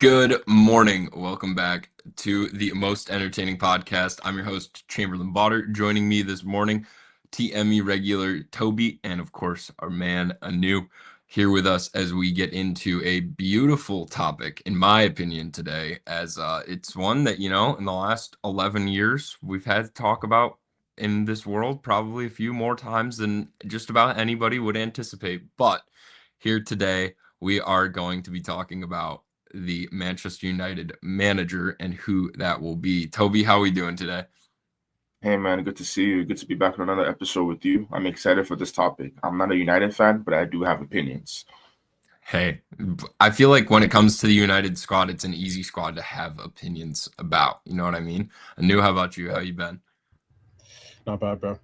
Good morning. Welcome back to the most entertaining podcast. I'm your host, Chamberlain Bauder. Joining me this morning, TME regular Toby, and of course, our man Aanu here with us as we get into a beautiful topic, in my opinion, today, as it's one that, in the last 11 years, we've had to talk about in this world probably a few more times than just about anybody would anticipate. But here today, we are going to be talking about the Manchester United manager and who that will be. Toby, how are we doing today? Hey man, good to see you. Good to be back on another episode with you. I'm excited for this topic. I'm not a United fan, but I do have opinions. Hey, I feel like when it comes to the United squad, it's an easy squad to have opinions about. You know what I mean? Anu, how about you? How you been? Not bad, bro.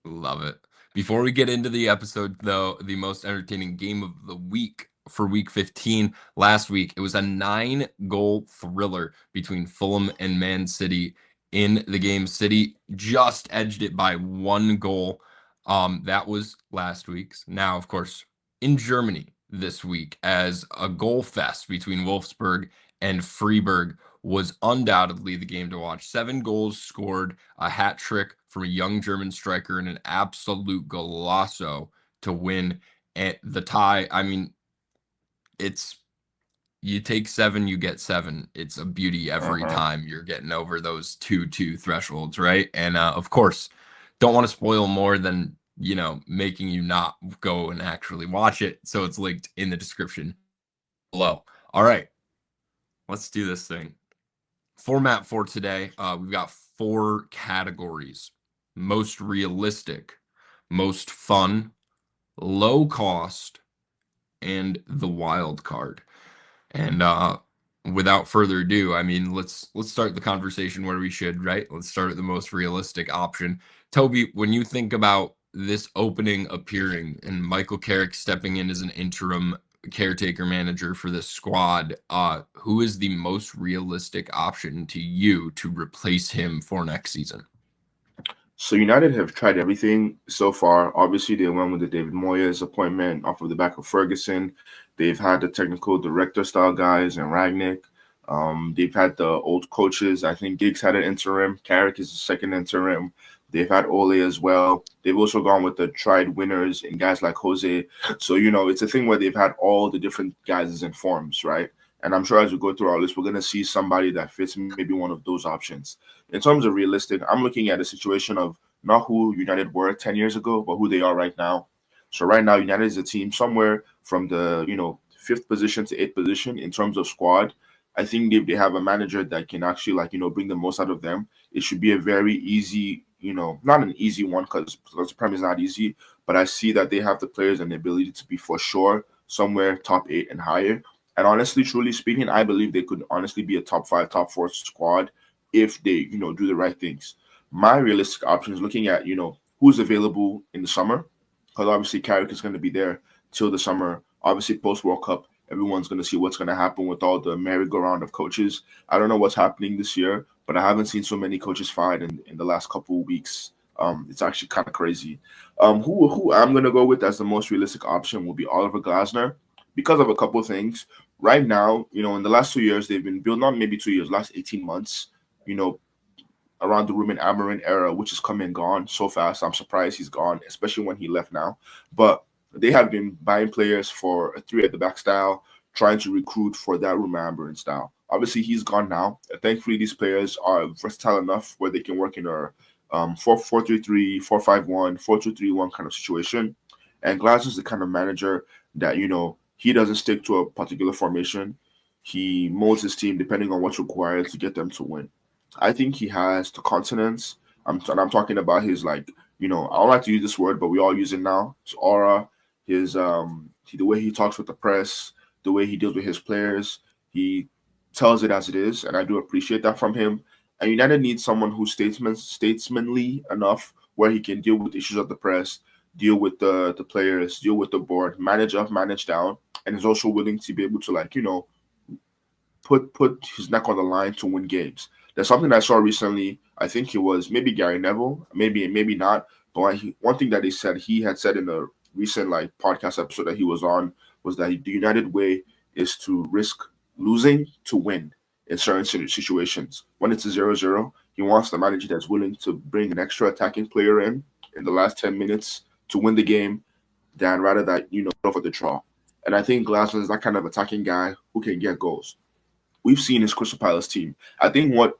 Love it. Before we get into the episode, though, the most entertaining game of the week for week 15 last week, it was a 9-goal thriller between Fulham and Man City. In the game, City just edged it by 1 goal. That was last week's. Now, of course, in Germany this week, as a goal fest between Wolfsburg and Freiburg was undoubtedly the game to watch. 7 goals scored, a hat trick from a young German striker, and an absolute golazo to win at the tie. I mean, it's you take 7, you get 7. It's a beauty every Uh-huh. time you're getting over those 2-2 thresholds, right? And of course, don't want to spoil more than making you not go and actually watch it. So it's linked in the description below. All right, let's do this thing. Format for today, we've got 4 categories: most realistic, most fun, low cost, and the wild card. And without further ado, I mean, let's start the conversation where we should, right? Let's start at the most realistic option. Toby, when you think about this opening appearing and Michael Carrick stepping in as an interim caretaker manager for this squad, who is the most realistic option to you to replace him for next season? So United have tried everything so far. Obviously, they went with the David Moyes appointment off of the back of Ferguson. They've had the technical director style guys and Ragnick. They've had the old coaches. I think Giggs had an interim. Carrick is the second interim. They've had Ole as well. They've also gone with the tried winners and guys like Jose. So, it's a thing where they've had all the different guys in forms, right? And I'm sure as we go through our list, we're going to see somebody that fits maybe one of those options. In terms of realistic, I'm looking at a situation of not who United were 10 years ago, but who they are right now. So right now, United is a team somewhere from the, fifth position to eighth position in terms of squad. I think if they have a manager that can actually bring the most out of them, it should be a very easy, not an easy one because the Prem is not easy, but I see that they have the players and the ability to be for sure somewhere top 8 and higher. And honestly, truly speaking, I believe they could honestly be a top 5, top 4 squad if they, do the right things. My realistic option is looking at, who's available in the summer, because obviously Carrick is going to be there till the summer. Obviously, post World Cup, everyone's going to see what's going to happen with all the merry-go-round of coaches. I don't know what's happening this year, but I haven't seen so many coaches fired in the last couple of weeks. It's actually kind of crazy. Who I'm going to go with as the most realistic option will be Oliver Glasner because of a couple of things. Right now, in the last 2 years, they've been built, not maybe 2 years, last 18 months, you know, around the Ruben Amorim era, which is come and gone so fast. I'm surprised he's gone, especially when he left now. But they have been buying players for a 3 at the back style, trying to recruit for that Ruben Amorim style. Obviously, he's gone now. Thankfully, these players are versatile enough where they can work in a 4-4-3-3, 4-5-1, 4-2-3-1 kind of situation. And Glass is the kind of manager that, he doesn't stick to a particular formation. He molds his team depending on what's required to get them to win. I think he has the continence. I'm talking about his I don't like to use this word, but we all use it now. His aura, the way he talks with the press, the way he deals with his players. He tells it as it is, and I do appreciate that from him. And United needs someone who's statesmanly enough where he can deal with issues of the press, deal with the players, deal with the board, manage up, manage down, and is also willing to be able to put his neck on the line to win games. There's something I saw recently. I think it was maybe Gary Neville, maybe not. But one thing that he had said in a recent podcast episode that he was on was that the United way is to risk losing to win in certain situations. When it's a 0-0, he wants the manager that's willing to bring an extra attacking player in the last 10 minutes to win the game than rather that, go for the draw. And I think Glasner is that kind of attacking guy who can get goals. We've seen his Crystal Palace team. I think what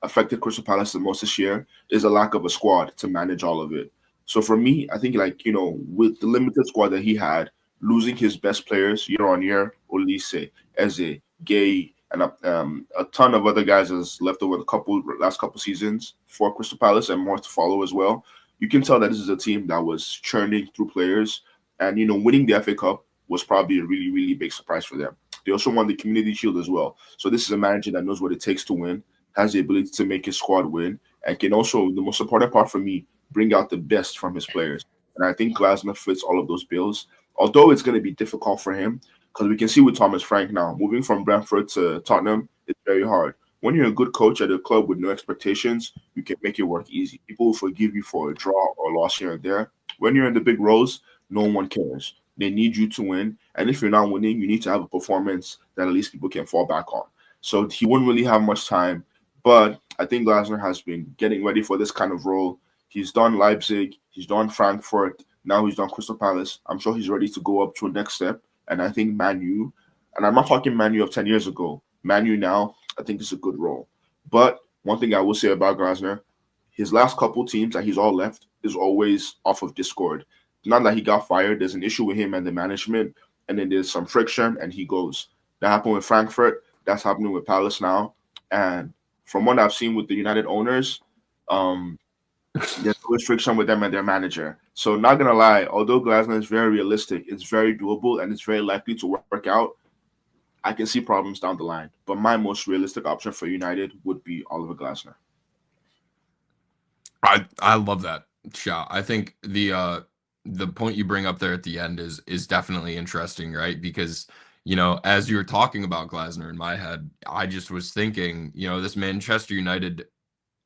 affected Crystal Palace the most this year is a lack of a squad to manage all of it. So for me, I think with the limited squad that he had, losing his best players year on year, Olise, Eze, Gay, and a ton of other guys has left over the last couple seasons for Crystal Palace and more to follow as well. You can tell that this is a team that was churning through players, and winning the FA Cup was probably a really, really big surprise for them. They also won the Community Shield as well. So this is a manager that knows what it takes to win, has the ability to make his squad win, and can also, the most important part for me, bring out the best from his players. And I think Glasner fits all of those bills. Although it's going to be difficult for him, because we can see with Thomas Frank now, moving from Brentford to Tottenham, it's very hard. When you're a good coach at a club with no expectations, you can make it work easy. People will forgive you for a draw or loss here and there. When you're in the big roles, no one cares. They need you to win. And if you're not winning, you need to have a performance that at least people can fall back on. So he wouldn't really have much time. But I think Glasner has been getting ready for this kind of role. He's done Leipzig, he's done Frankfurt, now he's done Crystal Palace. I'm sure he's ready to go up to a next step. And I think Man U, and I'm not talking Man U of 10 years ago, Man U now, I think is a good role. But one thing I will say about Glasner, his last couple teams that he's all left is always off of discord. Not that he got fired, there's an issue with him and the management, and then there's some friction, and he goes. That happened with Frankfurt, that's happening with Palace now. And from what I've seen with the United owners, there's always friction with them and their manager. So not gonna lie, although Glasner is very realistic, it's very doable and it's very likely to work out. I can see problems down the line, but my most realistic option for United would be Oliver Glasner. I love that shot. I think the point you bring up there at the end is definitely interesting, right? Because as you were talking about Glasner in my head, I just was thinking, this Manchester United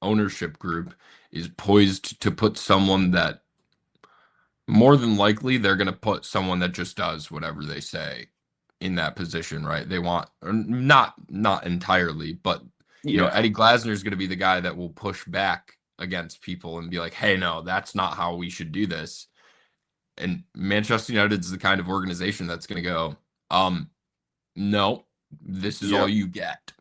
ownership group is poised to put someone that more than likely they're going to put someone that just does whatever they say in that position, right? They want not entirely, but Eddie Glasner is going to be the guy that will push back against people and be like, hey, no, that's not how we should do this. And Manchester United is the kind of organization that's going to go, no, this is all you get.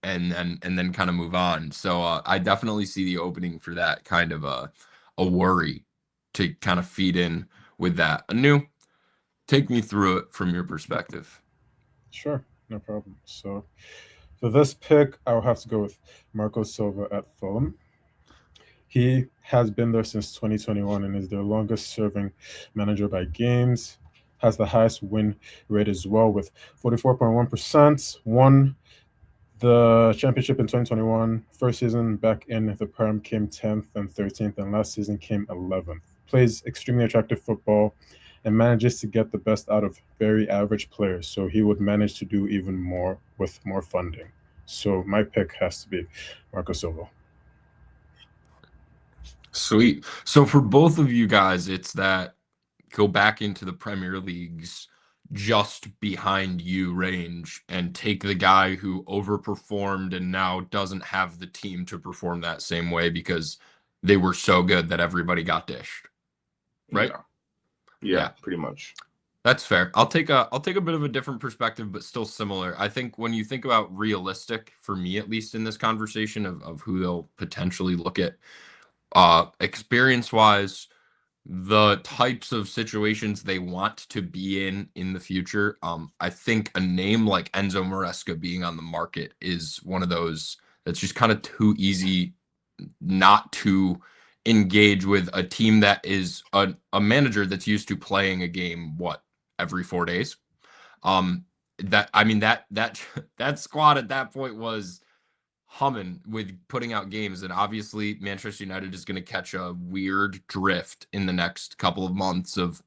And then kind of move on. So I definitely see the opening for that kind of a worry to kind of feed in with that. Aanu, take me through it from your perspective. Sure, no problem. So for this pick, I'll have to go with Marco Silva at Fulham. He has been there since 2021 and is their longest serving manager by games. Has the highest win rate as well with 44.1%. Won the championship in 2021. First season back in the Prem came 10th and 13th, and last season came 11th. Plays extremely attractive football and manages to get the best out of very average players. So he would manage to do even more with more funding. So my pick has to be Marco Silva. Sweet. So for both of you guys, it's that go back into the Premier League's just behind you range and take the guy who overperformed and now doesn't have the team to perform that same way because they were so good that everybody got dished. Right? Yeah, pretty much. That's fair. I'll take a bit of a different perspective, but still similar. I think when you think about realistic, for me at least in this conversation of who they'll potentially look at, experience-wise, the types of situations they want to be in the future. I think a name like Enzo Maresca being on the market is one of those that's just kind of too easy not to engage with a team that is a manager that's used to playing a game every 4 days. That squad at that point was humming with putting out games, and obviously Manchester United is going to catch a weird drift in the next couple of months of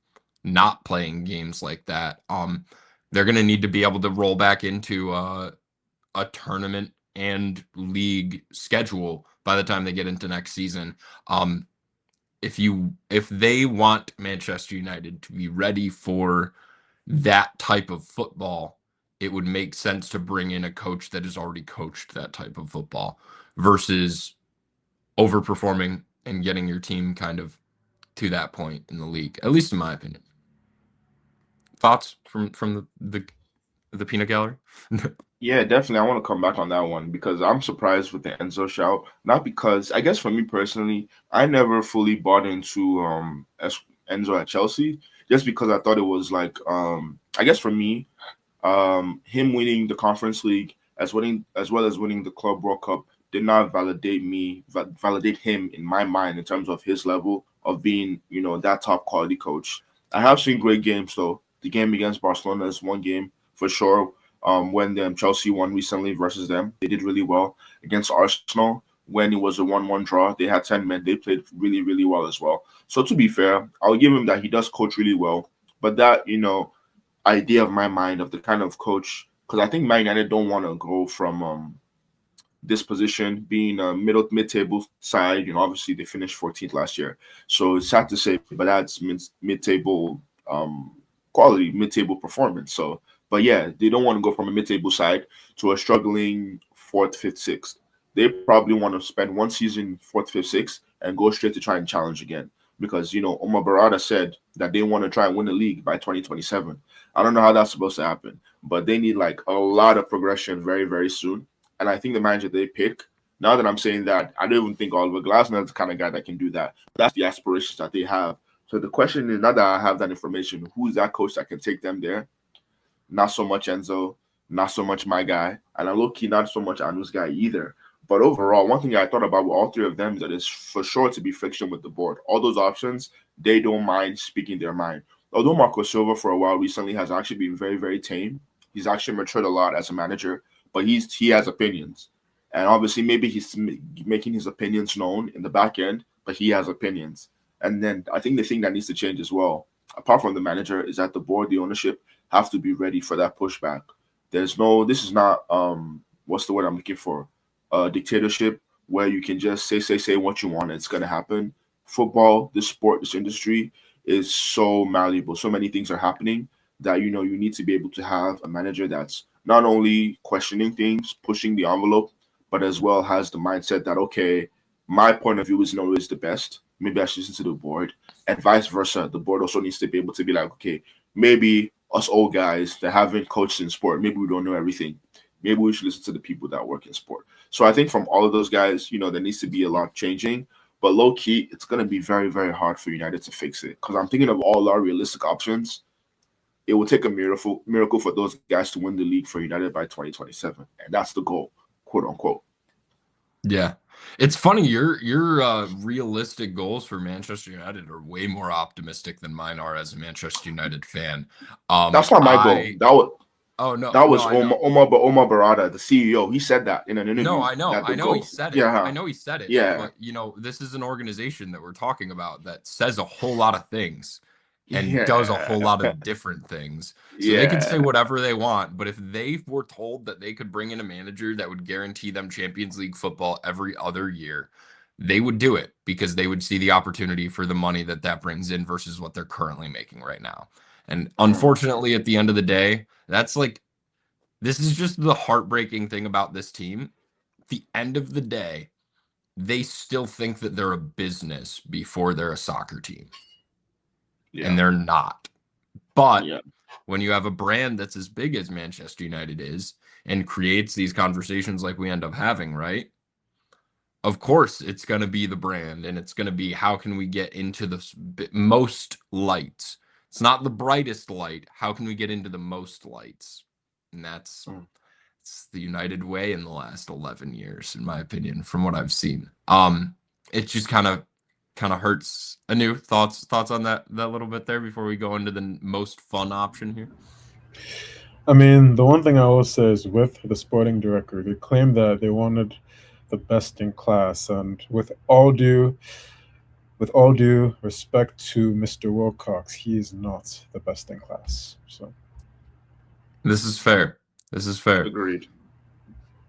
not playing games like that. They're going to need to be able to roll back into a tournament and league schedule by the time they get into next season. If they want Manchester United to be ready for that type of football it would make sense to bring in a coach that has already coached that type of football versus overperforming and getting your team kind of to that point in the league, at least in my opinion. Thoughts from the peanut gallery? Yeah, definitely. I want to come back on that one because I'm surprised with the Enzo shout. Not because I guess for me personally, I never fully bought into Enzo at Chelsea just because I thought it was like I guess for me, him winning the Conference League as well as winning the Club World Cup did not validate him in my mind in terms of his level of being, that top quality coach. I have seen great games though. The game against Barcelona is one game for sure. When Chelsea won recently versus them, they did really well against Arsenal. When it was a 1-1 draw, they had 10 men. They played really, really well as well. So to be fair, I'll give him that he does coach really well. But that, idea of my mind of the kind of coach, because I think Man United don't want to go from this position being a mid-table side. Obviously they finished 14th last year, so it's sad to say, but that's mid-table quality, mid-table performance. So, but yeah, they don't want to go from a mid-table side to a struggling fourth, fifth, sixth. They probably want to spend one season fourth, fifth, sixth, and go straight to try and challenge again. Because Omar Barada said that they want to try and win the league by 2027. I don't know how that's supposed to happen, but they need like a lot of progression very, very soon. And I think the manager they pick, now that I'm saying that, I don't even think Oliver Glasner is the kind of guy that can do that. That's the aspirations that they have. So the question is, now that I have that information, who's that coach that can take them there? Not so much Enzo, not so much my guy, and I'm low-key not so much Anu's guy either. But overall, one thing I thought about with all three of them is that it's for sure to be friction with the board. All those options, they don't mind speaking their mind. Although Marco Silva for a while recently has actually been very, very tame. He's actually matured a lot as a manager, but he has opinions. And obviously maybe he's making his opinions known in the back end, but he has opinions. And then I think the thing that needs to change as well, apart from the manager, is that the board, the ownership, have to be ready for that pushback. This is not what's the word I'm looking for? Dictatorship where you can just say what you want and it's gonna happen. Football, this sport, this industry is so malleable. So many things are happening that you need to be able to have a manager that's not only questioning things, pushing the envelope, but as well has the mindset that okay, my point of view isn't always the best. Maybe I should listen to the board, and vice versa. The board also needs to be able to be like, okay, maybe us old guys that haven't coached in sport, maybe we don't know everything. Maybe we should listen to the people that work in sport. So I think from all of those guys, there needs to be a lot changing. But low key, it's going to be very, very hard for United to fix it. Because I'm thinking of all our realistic options. It will take a miracle for those guys to win the league for United by 2027. And that's the goal, quote unquote. Yeah. It's funny, your realistic goals for Manchester United are way more optimistic than mine are as a Manchester United fan. That's not my goal. That was Omar Barada, the CEO. He said that in an interview. No, I know he said it. Yeah. I know he said it. Yeah. But this is an organization that we're talking about that says a whole lot of things and does a whole lot of different things. So they can say whatever they want, but if they were told that they could bring in a manager that would guarantee them Champions League football every other year, they would do it because they would see the opportunity for the money that brings in versus what they're currently making right now. And unfortunately, at the end of the day, this is just the heartbreaking thing about this team. At the end of the day, they still think that they're a business before they're a soccer team. Yeah. And they're not. But when you have a brand that's as big as Manchester United is and creates these conversations like we end up having, right? Of course, it's going to be the brand and it's going to be how can we get into the most lights. It's not the brightest light. How can we get into the most lights? And it's the United way in the last 11 years, in my opinion, from what I've seen. It just kind of hurts. Anu, thoughts on that little bit there before we go into the most fun option here? I mean, the one thing I will say is with the sporting director, they claim that they wanted the best in class, and with all due respect to Mr. Wilcox, he is not the best in class. So this is fair. Agreed.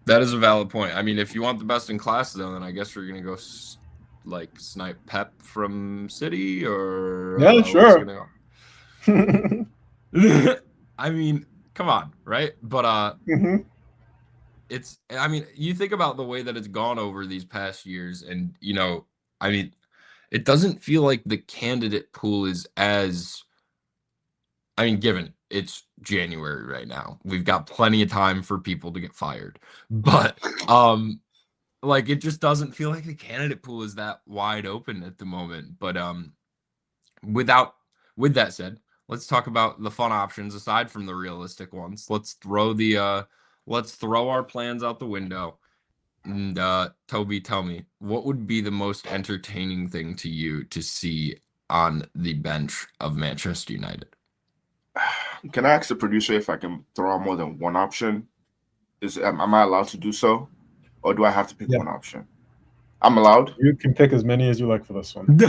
That is a valid point. I mean, if you want the best in class, though, then I guess we're gonna go snipe Pep from City, or yeah, sure. I mean, come on, right? But Hmm. it's, I mean, you think about the way that it's gone over these past years, and I mean, it doesn't feel like the candidate pool is as, I mean, given it's January right now, we've got plenty of time for people to get fired. But like it just doesn't feel like the candidate pool is that wide open at the moment. But without with that said, let's talk about the fun options aside from the realistic ones. Let's throw our plans out the window. And Toby, tell me, what would be the most entertaining thing to you to see on the bench of Manchester United? Can I ask the producer if I can throw out more than one option? Am I allowed to do so, or do I have to pick Yeah, one option? I'm allowed. you can pick as many as you like for this one.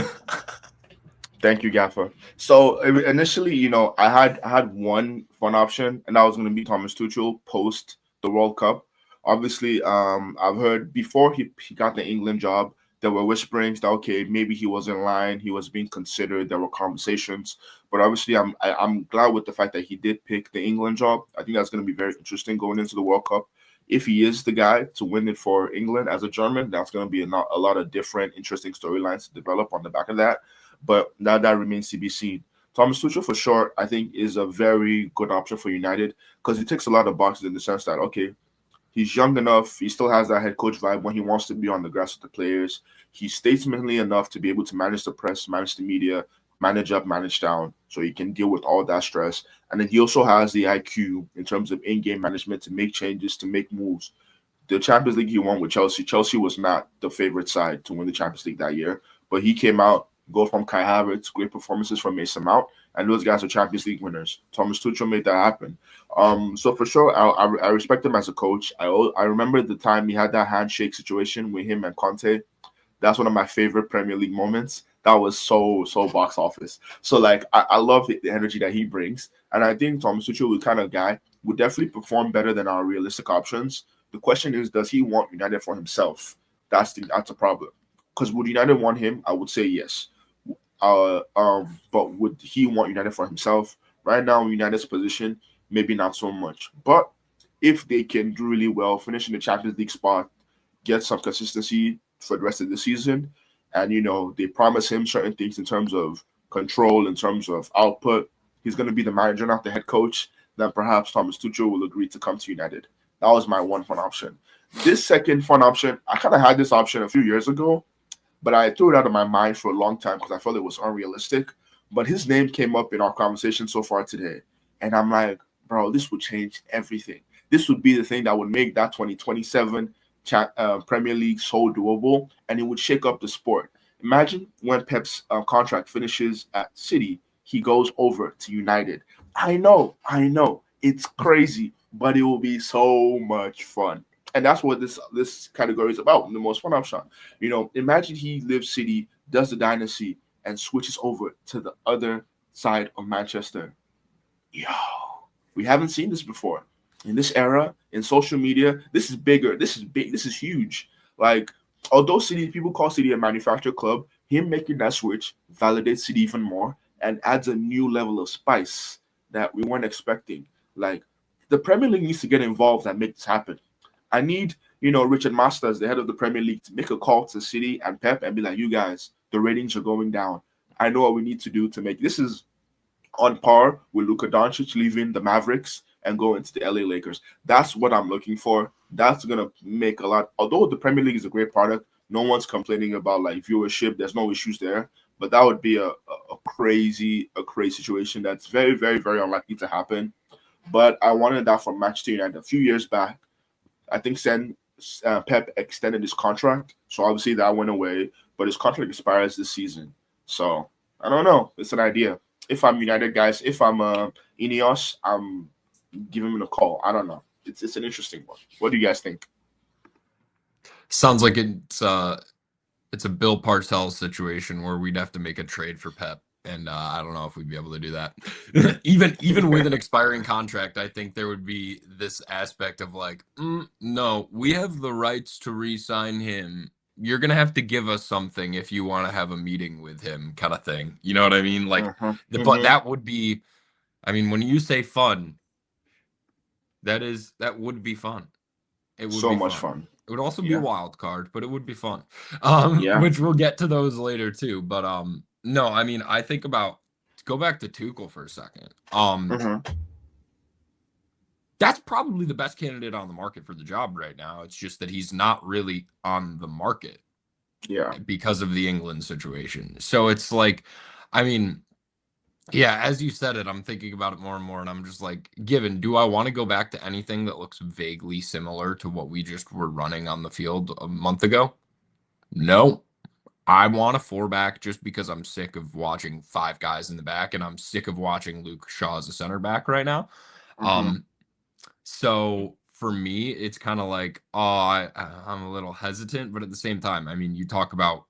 Thank you, Gaffer. So initially, I had one fun option, and that was going to be Thomas Tuchel post the World Cup. Obviously, I've heard before he got the England job, there were whisperings that okay, maybe he was in line, he was being considered, there were conversations. But obviously, I'm glad with the fact that he did pick the England job. I think that's going to be very interesting going into the World Cup. If he is the guy to win it for England as a German, that's going to be a lot of different, interesting storylines to develop on the back of that. But now that remains to be seen. Thomas Tuchel, for sure, I think is a very good option for United because he ticks a lot of boxes in the sense that, okay, he's young enough. He still has that head coach vibe when he wants to be on the grass with the players. He's statesmanly enough to be able to manage the press, manage the media, manage up, manage down, so he can deal with all that stress. And then he also has the IQ in terms of in-game management to make changes, to make moves. The Champions League he won with Chelsea. Chelsea was not the favorite side to win the Champions League that year, but he came out, go from Kai Havertz, great performances from Mason Mount, and those guys are Champions League winners. Thomas Tuchel made that happen. So for sure, I respect him as a coach. I remember the time he had that handshake situation with him and Conte. That's one of my favorite Premier League moments. That was so box office. So like I love the energy that he brings, and I think Thomas Tuchel, the kind of guy, would definitely perform better than our realistic options. The question is, does he want United for himself? That's a problem. Because would United want him? I would say yes. But would he want United for himself? Right now, United's position, maybe not so much. But if they can do really well, finish in the Champions League spot, get some consistency for the rest of the season, and they promise him certain things in terms of control, in terms of output. He's going to be the manager, not the head coach. Then perhaps Thomas Tuchel will agree to come to United. That was my one fun option. This second fun option, I kind of had this option a few years ago, but I threw it out of my mind for a long time because I felt it was unrealistic. But his name came up in our conversation so far today, and I'm like, bro, this would change everything. This would be the thing that would make that 2027 Premier League so doable, and it would shake up the sport. Imagine when Pep's contract finishes at City, he goes over to United. I know, it's crazy, but it will be so much fun. And that's what this category is about. The most fun option. Imagine he lives City, does the dynasty, and switches over to the other side of Manchester. Yo, we haven't seen this before. In this era, in social media, this is bigger. This is big. This is huge. Like, although City people call City a manufactured club, him making that switch validates City even more and adds a new level of spice that we weren't expecting. Like, the Premier League needs to get involved and make this happen. I need, Richard Masters, the head of the Premier League, to make a call to City and Pep and be like, you guys, the ratings are going down. I know what we need to do to make this is on par with Luka Doncic leaving the Mavericks and going to the LA Lakers. That's what I'm looking for. That's gonna make a lot. Although the Premier League is a great product, no one's complaining about like viewership. There's no issues there. But that would be a crazy situation that's very, very, very unlikely to happen. But I wanted that from Manchester United a few years back. I think Pep extended his contract, so obviously that went away. But his contract expires this season, so I don't know. It's an idea. If I'm United, guys, if I'm Ineos, I'm giving him a call. I don't know. It's an interesting one. What do you guys think? Sounds like it's a Bill Parcells situation where we'd have to make a trade for Pep, and I don't know if we'd be able to do that. even with an expiring contract, I think there would be this aspect of like, no, we have the rights to re-sign him. You're gonna have to give us something if you want to have a meeting with him, kind of thing. You know what I mean? Like, but that would be, I mean, when you say fun, That would be fun. It would So be much fun. fun. It would also be a Yeah. wild card, but it would be fun. Yeah. Which we'll get to those later too. But no, I mean, I think about go back to Tuchel for a second. Mm-hmm. That's probably the best candidate on the market for the job right now. It's just that he's not really on the market Yeah. because of the England situation. So it's like, I mean, yeah, as you said it, I'm thinking about it more and more, and I'm just like, do I want to go back to anything that looks vaguely similar to what we just were running on the field a month ago? No. I want a four back just because I'm sick of watching five guys in the back, and I'm sick of watching Luke Shaw as a center back right now. Mm-hmm. So for me, it's kind of like, I'm a little hesitant, but at the same time, I mean, you talk about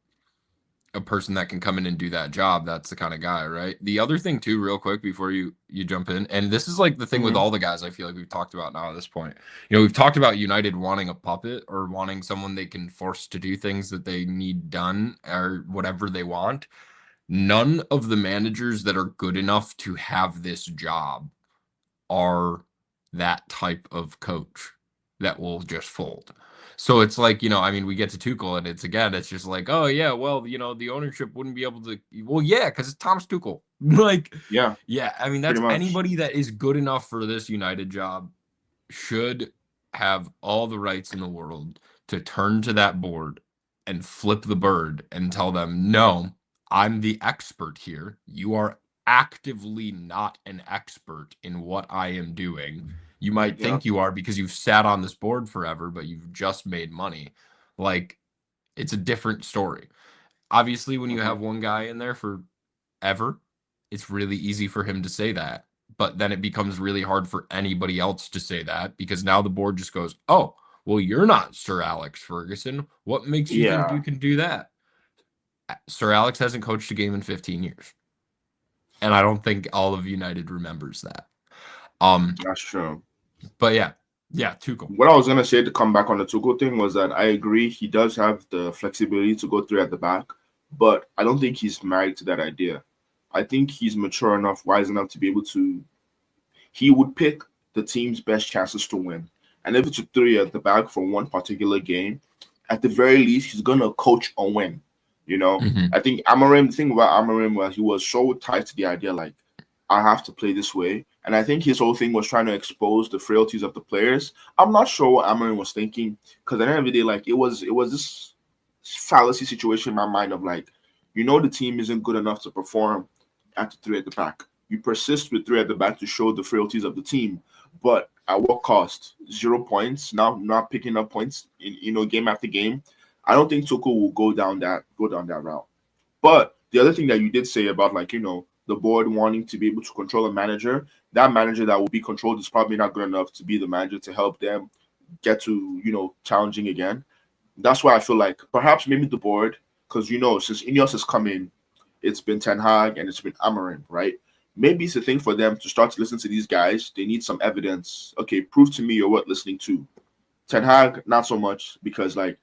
a person that can come in and do that job. That's the kind of guy, right? The other thing too, real quick before you jump in, and this is like the thing with Mm-hmm. all the guys I feel like we've talked about now at this point. We've talked about United wanting a puppet or wanting someone they can force to do things that they need done or whatever they want. None of the managers that are good enough to have this job are that type of coach that will just fold. So it's like, I mean, we get to Tuchel and it's just like, oh yeah, well, the ownership wouldn't be able to, well, yeah, because it's Thomas Tuchel. Like, Yeah. yeah, I mean, Pretty that's much. anybody that is good enough for this United job should have all the rights in the world to turn to that board and flip the bird and tell them, no, I'm the expert here. You are actively not an expert in what I am doing. You might Yeah. think you are because you've sat on this board forever, but you've just made money. Like, it's a different story. Obviously, when you Mm-hmm. have one guy in there for ever, it's really easy for him to say that. But then it becomes really hard for anybody else to say that because now the board just goes, oh, well, you're not Sir Alex Ferguson. What makes you think Yeah. you can do that? Sir Alex hasn't coached a game in 15 years. And I don't think all of United remembers that. That's true. But yeah, Tuchel. What I was gonna say to come back on the Tuchel thing was that I agree he does have the flexibility to go three at the back, but I don't think he's married to that idea. I think he's mature enough, wise enough to be able to. He would pick the team's best chances to win, and if it's a three at the back for one particular game, at the very least, he's gonna coach a win. Mm-hmm. I think Amarim. The thing about Amarim was he was so tied to the idea, like I have to play this way. And I think his whole thing was trying to expose the frailties of the players. I'm not sure what Amarin was thinking because at the end of the day, like it was this fallacy situation in my mind of like, the team isn't good enough to perform at the three at the back. You persist with three at the back to show the frailties of the team, but at what cost? 0 points. Now not picking up points in game after game. I don't think Tuchel will go down that route. But the other thing that you did say about like, the board wanting to be able to control a manager, that manager that will be controlled is probably not good enough to be the manager to help them get to, challenging again. That's why I feel like perhaps maybe the board, because since Ineos has come in, it's been Ten Hag and it's been Amarin, right? Maybe it's a thing for them to start to listen to these guys. They need some evidence. Okay, prove to me you're worth listening to. Ten Hag, not so much because like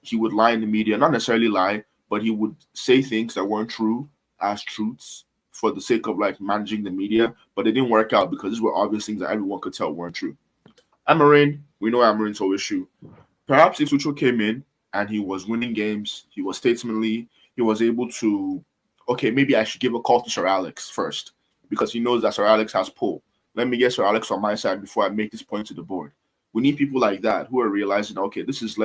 he would lie in the media, not necessarily lie, but he would say things that weren't true as truths for the sake of like managing the media, but it didn't work out because these were obvious things that everyone could tell weren't true. Amarin, we know Amarin's whole issue. Perhaps if Tuchel came in and he was winning games, he was statesmanly, he was able to, okay, maybe I should give a call to Sir Alex first because he knows that Sir Alex has pull. Let me get Sir Alex on my side before I make this point to the board. We need people like that who are realizing, okay, this is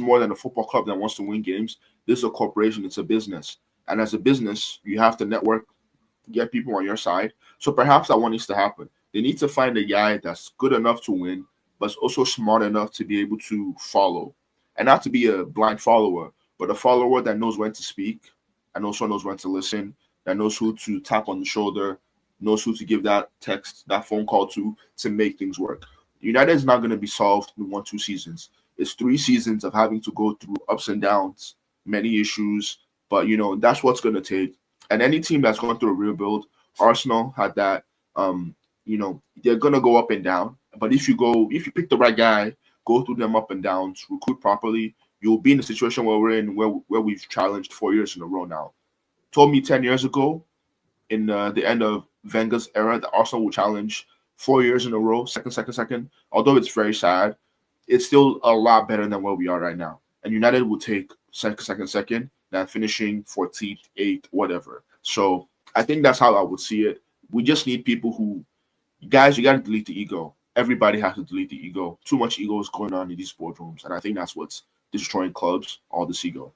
more than a football club that wants to win games. This is a corporation. It's a business. And as a business, you have to network, get people on your side. So perhaps that one needs to happen. They need to find a guy that's good enough to win, but also smart enough to be able to follow. And not to be a blind follower, but a follower that knows when to speak and also knows when to listen, that knows who to tap on the shoulder, knows who to give that text, that phone call to make things work. United is not going to be solved in 1-2 seasons. It's 3 seasons of having to go through ups and downs, many issues, but that's what's going to take. And any team that's going through a rebuild, Arsenal had that. They're going to go up and down. But if you pick the right guy, go through them up and downs, recruit properly, you'll be in the situation where we're in, where we've challenged 4 years in a row now. Told me 10 years ago, in the end of Wenger's era, that Arsenal will challenge 4 years in a row, second. Although it's very sad, it's still a lot better than where we are right now. And United will take second than finishing 14th, 8th, whatever. So I think that's how I would see it. We just need people who, guys, you got to delete the ego. Everybody has to delete the ego. Too much ego is going on in these boardrooms, and I think that's what's destroying clubs, all this ego.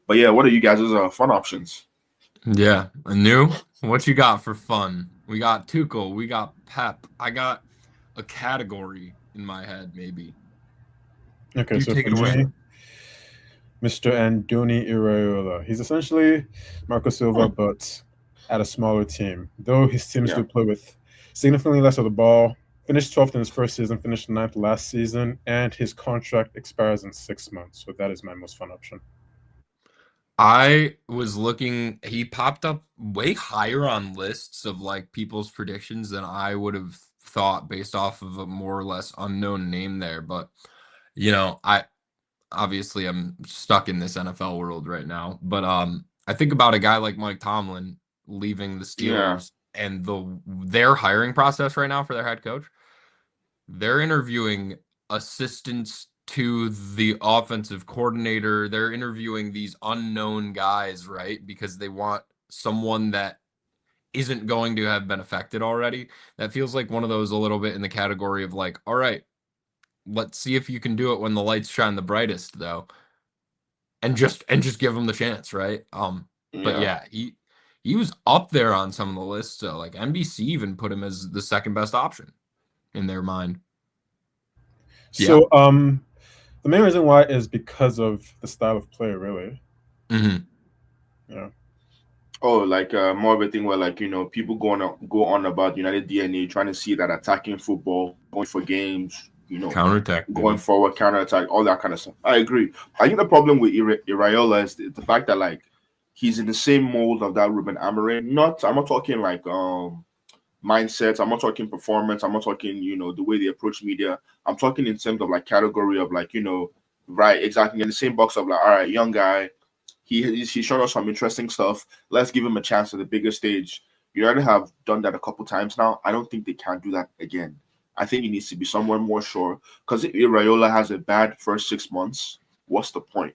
But yeah, what are you guys' fun options? Yeah, Anu, what you got for fun? We got Tuchel, we got Pep. I got a category in my head, maybe. Okay, You so take for it away. me, Mr. Andoni Iraola. He's essentially Marco Silva, but at a smaller team. Though his teams do play with significantly less of the ball. Finished 12th in his first season, finished 9th last season, and his contract expires in 6 months. So that is my most fun option. I was looking, he popped up way higher on lists of like people's predictions than I would have thought based off of a more or less unknown name there. But, you know, obviously I'm stuck in this NFL world right now. But I think about a guy like Mike Tomlin leaving the Steelers and their hiring process right now for their head coach. They're interviewing assistants to the offensive coordinator. They're interviewing these unknown guys, right? Because they want someone that isn't going to have been affected already. That feels like one of those a little bit in the category of like, all right, let's see if you can do it when the lights shine the brightest, though. And just give them the chance, right? But yeah, he was up there on some of the lists. So like NBC even put him as the second best option in their mind. So the main reason why is because of the style of play, really. Mm-hmm. Yeah. Oh, like more of a thing where, like, you know, people go on about United DNA, trying to see that attacking football, going for games, you know, counterattack, going forward, counterattack, all that kind of stuff. I agree. I think the problem with Iraola is the fact that, like, he's in the same mold of that Ruben Amorim. I'm not talking like mindsets. I'm not talking performance. I'm not talking, you know, the way they approach media. I'm talking in terms of like category of like, you know, right, exactly in the same box of like, all right, young guy. He's shown us some interesting stuff. Let's give him a chance at the bigger stage. United have done that a couple times now. I don't think they can do that again. I think he needs to be someone more sure. Because if Iraola has a bad first 6 months, what's the point?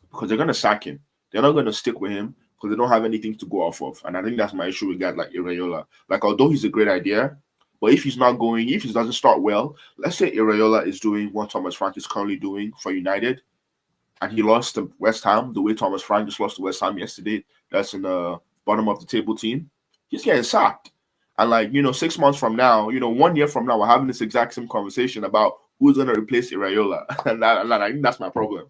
Because they're going to sack him. They're not going to stick with him because they don't have anything to go off of. And I think that's my issue with guys like Iraola. Like, although he's a great idea, but if he's not going, if he doesn't start well, let's say Iraola is doing what Thomas Frank is currently doing for United, and he lost to West Ham the way Thomas Frank just lost to West Ham yesterday. That's in the bottom of the table team. He's getting sacked. And like, you know, 6 months from now, you know, 1 year from now, we're having this exact same conversation about who's going to replace Iraola. and I think that's my problem.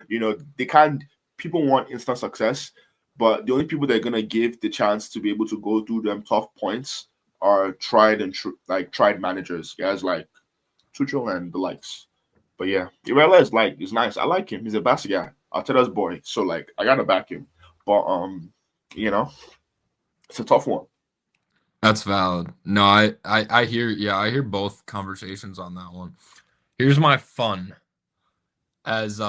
You know, they can't, people want instant success, but the only people they're going to give the chance to be able to go through them tough points are tried managers, guys like Tuchel and the likes. But yeah, Irela is nice. I like him. He's a best guy. Arteta's boy. So like I gotta back him. But you know, it's a tough one. That's valid. No, I hear both conversations on that one. Here's my fun. As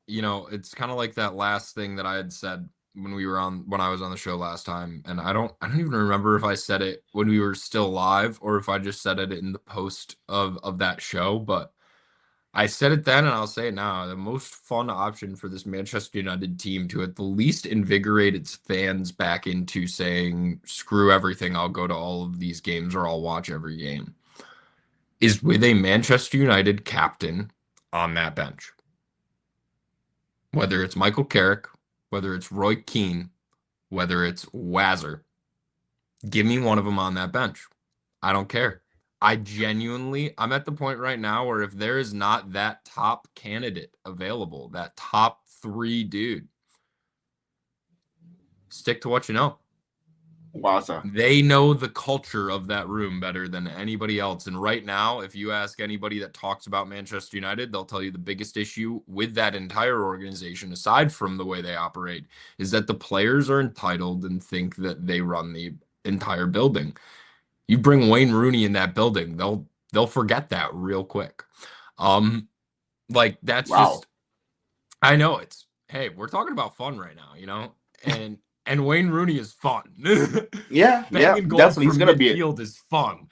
you know, it's kind of like that last thing that I had said when I was on the show last time, and I don't even remember if I said it when we were still live or if I just said it in the post of that show, but I said it then and I'll say it now. The most fun option for this Manchester United team to at the least invigorate its fans back into saying, screw everything, I'll go to all of these games or I'll watch every game, is with a Manchester United captain on that bench. Whether it's Michael Carrick, whether it's Roy Keane, whether it's Wazzer, give me one of them on that bench. I don't care. I'm at the point right now where if there is not that top candidate available, that top 3 dude, stick to what you know. Waza. They know the culture of that room better than anybody else. And right now, if you ask anybody that talks about Manchester United, they'll tell you the biggest issue with that entire organization, aside from the way they operate, is that the players are entitled and think that they run the entire building. You bring Wayne Rooney in that building, they'll forget that real quick. Like that's just, I know hey, we're talking about fun right now, you know, and And Wayne Rooney is fun. Yeah, yeah, Banging goals definitely. He's from gonna be it. midfield is fun.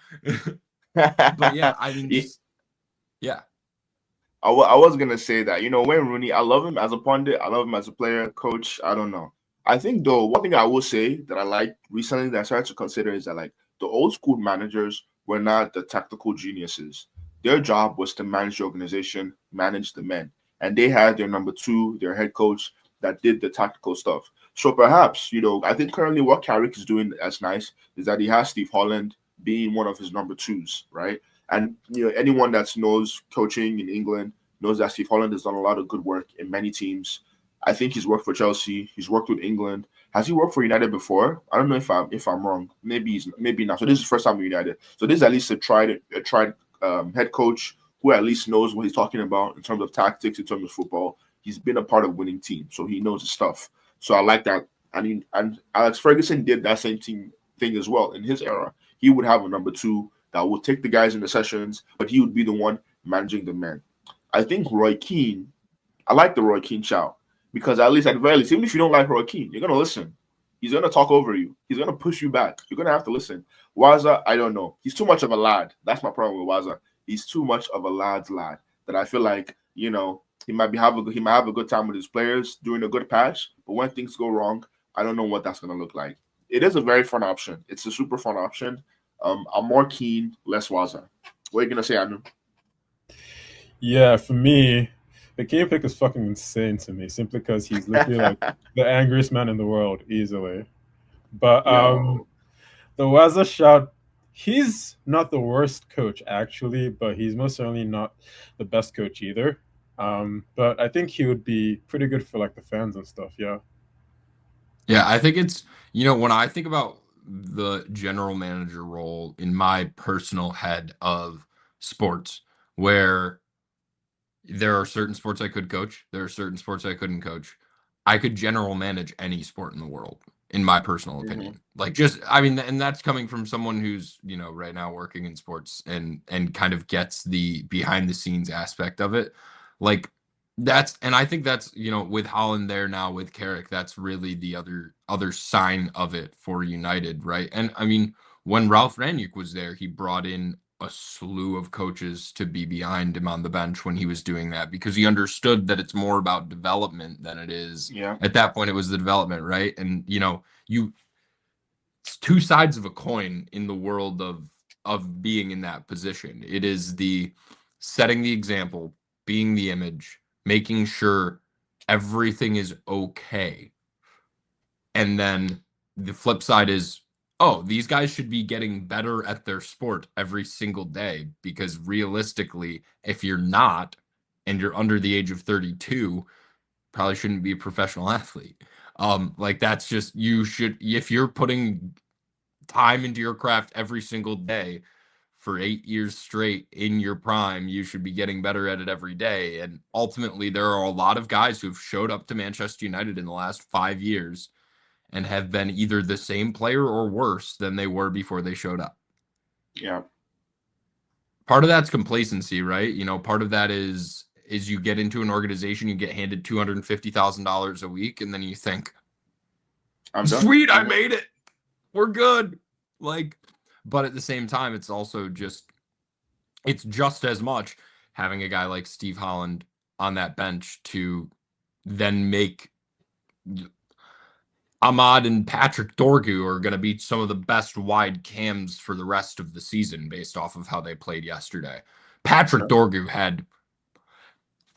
But yeah, I mean, just yeah. I was gonna say that, Wayne Rooney, I love him as a pundit, I love him as a player, coach. I don't know. I think though, one thing I will say that I like recently that I started to consider is that, like, the old school managers were not the tactical geniuses. Their job was to manage the organization, manage the men, and they had their number two, their head coach, that did the tactical stuff. So perhaps, I think currently what Carrick is doing as nice is that he has Steve Holland being one of his number twos, right? And anyone that knows coaching in England knows that Steve Holland has done a lot of good work in many teams. I think he's worked for Chelsea. He's worked with England. Has he worked for United before? I don't know if I'm wrong. Maybe not. So this is the first time with United. So this is at least a tried head coach who at least knows what he's talking about in terms of tactics, in terms of football. He's been a part of winning teams, so he knows his stuff. So I like that. I mean, and Alex Ferguson did that same thing as well in his era. He would have a number two that would take the guys in the sessions, but he would be the one managing the men. I think Roy Keane, I like the Roy Keane shout because at least at the very least, even if you don't like Roy Keane, you're gonna listen. He's gonna talk over you. He's gonna push you back. You're gonna have to listen. Waza, I don't know. He's too much of a lad. That's my problem with Waza. He's too much of a lad's lad that I feel like he might have a good time with his players during a good patch, but when things go wrong, I don't know what that's gonna look like. It is a very fun option. It's a super fun option. I'm more Keen, less Waza. What are you gonna say, Anu? Yeah, for me, the Kane pick is fucking insane to me, simply because he's literally like the angriest man in the world, easily. But Yo, the Waza shout, he's not the worst coach actually, but he's most certainly not the best coach either. But I think he would be pretty good for like the fans and stuff. Yeah. Yeah, I think it's, when I think about the general manager role in my personal head of sports, where there are certain sports I could coach, there are certain sports I couldn't coach. I could general manage any sport in the world, in my personal hmm opinion. Like, just, I mean, and that's coming from someone who's, right now working in sports and kind of gets the behind the scenes aspect of it. Like, and I think that's, with Holland there now with Carrick, that's really the other sign of it for United, right? And I mean, when Ralph Rangnick was there, he brought in a slew of coaches to be behind him on the bench when he was doing that, because he understood that it's more about development than it is. Yeah, At that point, it was the development, right? And it's two sides of a coin in the world of being in that position. It is the setting the example, being the image, making sure everything is okay. And then the flip side is, oh, these guys should be getting better at their sport every single day, because realistically, if you're not and you're under the age of 32, probably shouldn't be a professional athlete. Like, that's just, you should, if you're putting time into your craft every single day for 8 years straight in your prime, you should be getting better at it every day. And ultimately, there are a lot of guys who've showed up to Manchester United in the last 5 years and have been either the same player or worse than they were before they showed up. yeah, Part of that's complacency, right? Part of that is you get into an organization, you get handed $250,000 a week, and then you think, I'm done. sweet, I hmm made it. We're good. Like, but at the same time, it's just as much having a guy like Steve Holland on that bench to then make Ahmad and Patrick Dorgu are going to be some of the best wide cams for the rest of the season based off of how they played yesterday. Patrick Yeah. Dorgu had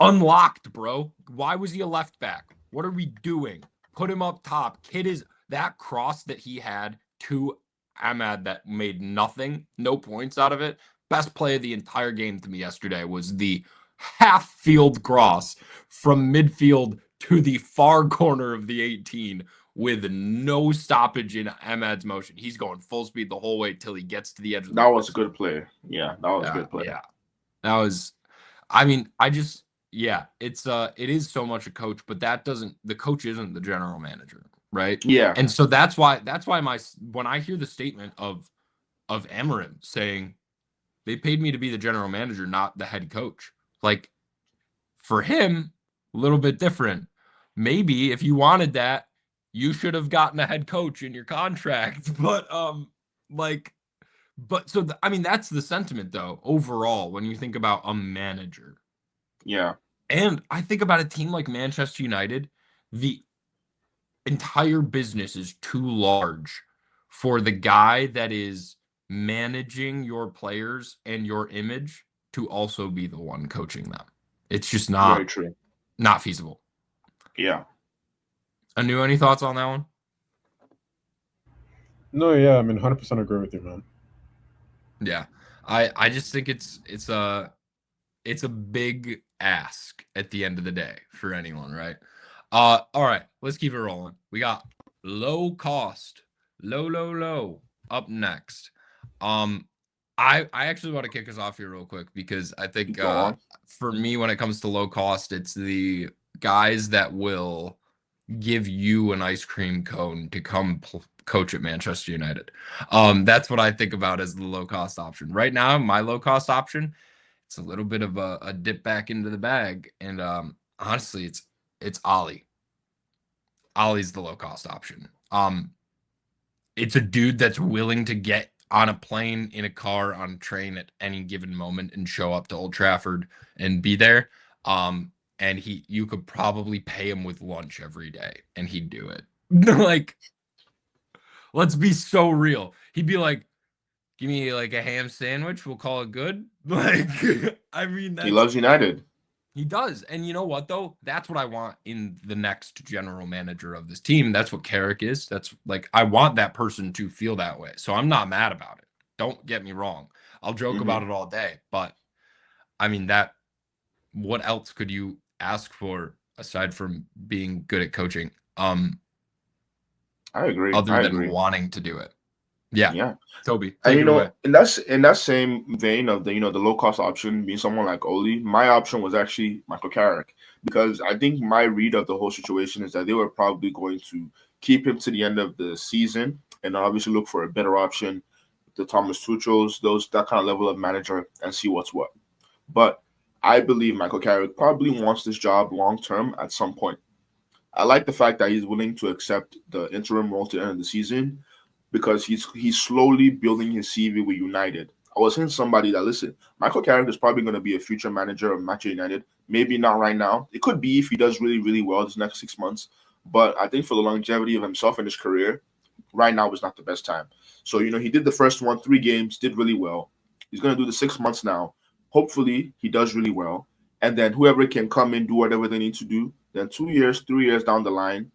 unlocked, bro. Why was he a left back? What are we doing? Put him up top. Kid is that cross that he had to Ahmad that made nothing, no points out of it. Best play of the entire game to me yesterday was the half field cross from midfield to the far corner of the 18 with no stoppage in Ahmad's motion. He's going full speed the whole way till he gets to the edge of the That was a box. good play. Yeah, that was a Yeah, good play. yeah. That was, I mean, yeah, it is so much a coach, but the coach isn't the general manager, right? Yeah, And so that's why when I hear the statement of Amarim saying they paid me to be the general manager, not the head coach. Like, for him, a little bit different. Maybe if you wanted that, you should have gotten a head coach in your contract. I mean, that's the sentiment though, overall, when you think about a manager. Yeah. And I think about a team like Manchester United, the entire business is too large for the guy that is managing your players and your image to also be the one coaching them. It's just Very not true. feasible. Yeah. Anu, any thoughts on that one? No, yeah, I mean, 100% agree with you, man. Yeah. I just think it's a big ask at the end of the day for anyone, right? All right, let's keep it rolling. We got low cost, low up next. I actually want to kick us off here real quick because I think Go on. for me, when it comes to low cost, it's the guys that will give you an ice cream cone to come coach at Manchester United. That's what I think about as the low cost option. Right now, my low cost option, it's a little bit of a dip back into the bag, and honestly, it's Ollie. Ollie's the low cost option. It's a dude that's willing to get on a plane, in a car, on a train at any given moment and show up to Old Trafford and be there. And you could probably pay him with lunch every day and he'd do it. Like, let's be so real. He'd be like, give me like a ham sandwich, we'll call it good. Like, I mean, He loves United. he does. And you know what, though? That's what I want in the next general manager of this team. That's what Carrick is. That's like, I want that person to feel that way. So I'm not mad about it. Don't get me wrong. I'll joke about it all day. But I mean, what else could you ask for aside from being good at coaching? I agree. Other than wanting to do it. Yeah. Yeah. Toby, And take it away. in that same vein of the the low cost option being someone like Oli, my option was actually Michael Carrick, because I think my read of the whole situation is that they were probably going to keep him to the end of the season and obviously look for a better option, the Thomas Tuchel's, that kind of level of manager, and see what's what. But I believe Michael Carrick probably wants this job long term at some point. I like the fact that he's willing to accept the interim role to the end of the season, because he's slowly building his CV with United. I was saying to somebody that, listen, Michael Carrick is probably going to be a future manager of Manchester United. Maybe not right now. It could be if he does really, really well this next 6 months. But I think for the longevity of himself and his career, right now is not the best time. So, he did the first 3 games, did really well. He's going to do the 6 months now. Hopefully, he does really well. And then whoever can come in, do whatever they need to do. Then 2 years, 3 years down the line,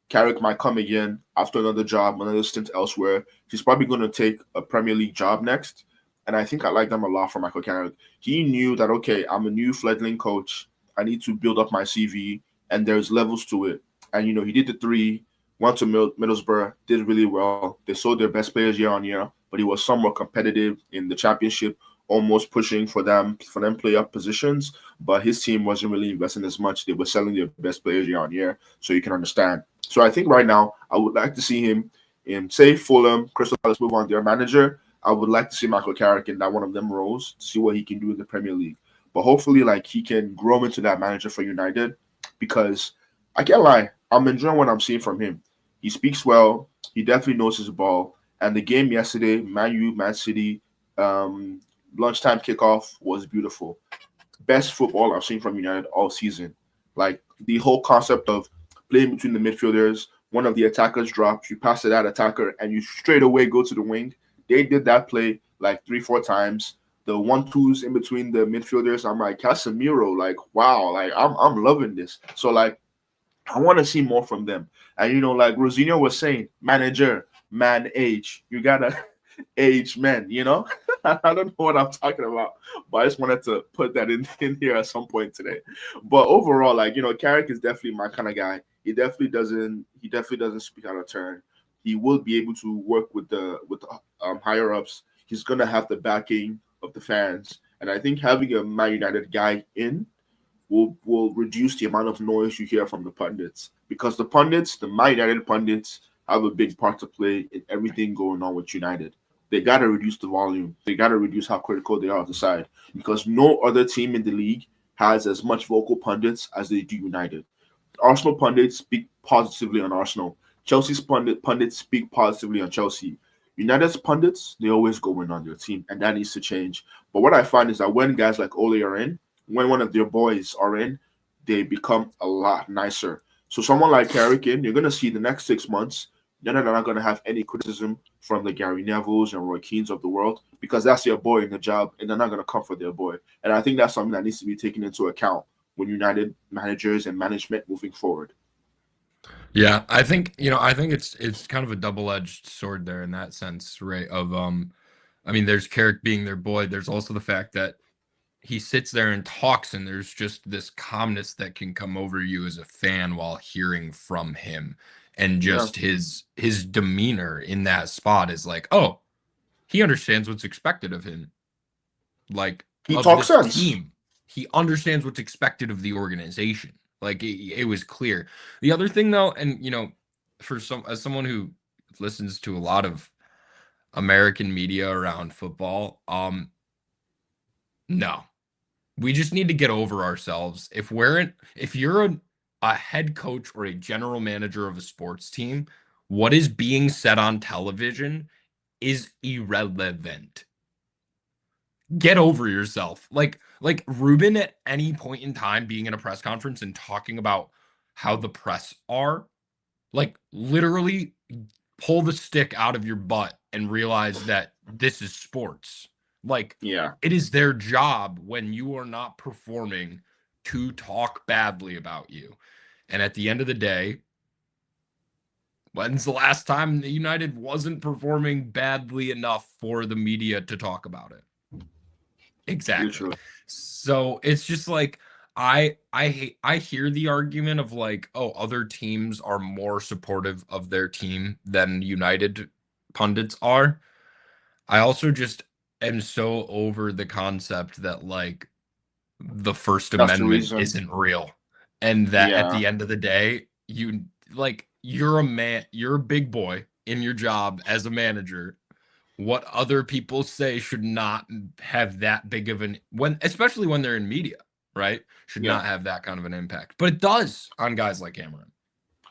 Carrick might come again after another job, another stint elsewhere. He's probably going to take a Premier League job next. And I think I like them a lot for Michael Carrick. He knew that, okay, I'm a new fledgling coach. I need to build up my CV, and there's levels to it. And, he did the 3, went to Middlesbrough, did really well. They sold their best players year on year, but he was somewhat competitive in the championship, almost pushing for them play-up positions. But his team wasn't really investing as much. They were selling their best players year on year, so you can understand. So I think right now I would like to see him in, say, Fulham, Crystal Palace move on their manager. I would like to see Michael Carrick in that one of them roles to see what he can do in the Premier League. But hopefully, he can grow into that manager for United, because I can't lie, I'm enjoying what I'm seeing from him. He speaks well. He definitely knows his ball. And the game yesterday, Man City, lunchtime kickoff was beautiful. Best football I've seen from United all season. Like, the whole concept of playing between the midfielders, one of the attackers drops, you pass to that attacker, and you straight away go to the wing. They did that play like 3-4 times. The 1-2s in between the midfielders, I'm like, Casemiro, wow, I'm loving this. So I want to see more from them. And like Rosinho was saying, manager, man age. You gotta age men, I don't know what I'm talking about, but I just wanted to put that in here at some point today. But overall, Carrick is definitely my kind of guy. He definitely doesn't speak out of turn. He will be able to work with the higher ups. He's gonna have the backing of the fans, and I think having a Man United guy in will reduce the amount of noise you hear from the pundits, because the Man United pundits, have a big part to play in everything going on with United. They got to reduce the volume. They got to reduce how critical they are of the side, because no other team in the league has as much vocal pundits as they do United. Arsenal pundits speak positively on Arsenal. Chelsea's pundits speak positively on Chelsea. United's pundits, they always go in on their team, and that needs to change. But what I find is that when guys like Ole are in, when one of their boys are in, they become a lot nicer. So someone like Carrick in, you're going to see the next 6 months, United are not going to have any criticism from the Gary Nevilles and Roy Keanes of the world because that's their boy in the job, and they're not going to come for their boy. And I think that's something that needs to be taken into account when United managers and management moving forward. Yeah, I think it's kind of a double-edged sword there in that sense, right? Of I mean, there's Carrick being their boy. There's also the fact that he sits there and talks, and there's just this calmness that can come over you as a fan while hearing from him, and Yeah, just his demeanor in that spot is like, oh, he understands what's expected of him, like he of talks this sense. team. He understands what's expected of the organization. Like it was clear. The other thing though, and for as someone who listens to a lot of American media around football, no. We just need to get over ourselves. If you're a head coach or a general manager of a sports team, what is being said on television is irrelevant. Get over yourself. Like Ruben at any point in time being in a press conference and talking about how the press are, like literally pull the stick out of your butt and realize that this is sports. Like Yeah, it is their job when you are not performing to talk badly about you. And at the end of the day, when's the last time the United wasn't performing badly enough for the media to talk about it? Exactly. literally. So it's just like I hear the argument of like, oh, other teams are more supportive of their team than United pundits are. I also just am so over the concept that like the First That's the Amendment reason. isn't real. And that at Yeah, the end of the day, you're a man, you're a big boy in your job as a manager. What other people say should not have that big of an especially when they're in media, right? Should yeah. not have that kind of an impact. But it does on guys like Cameron.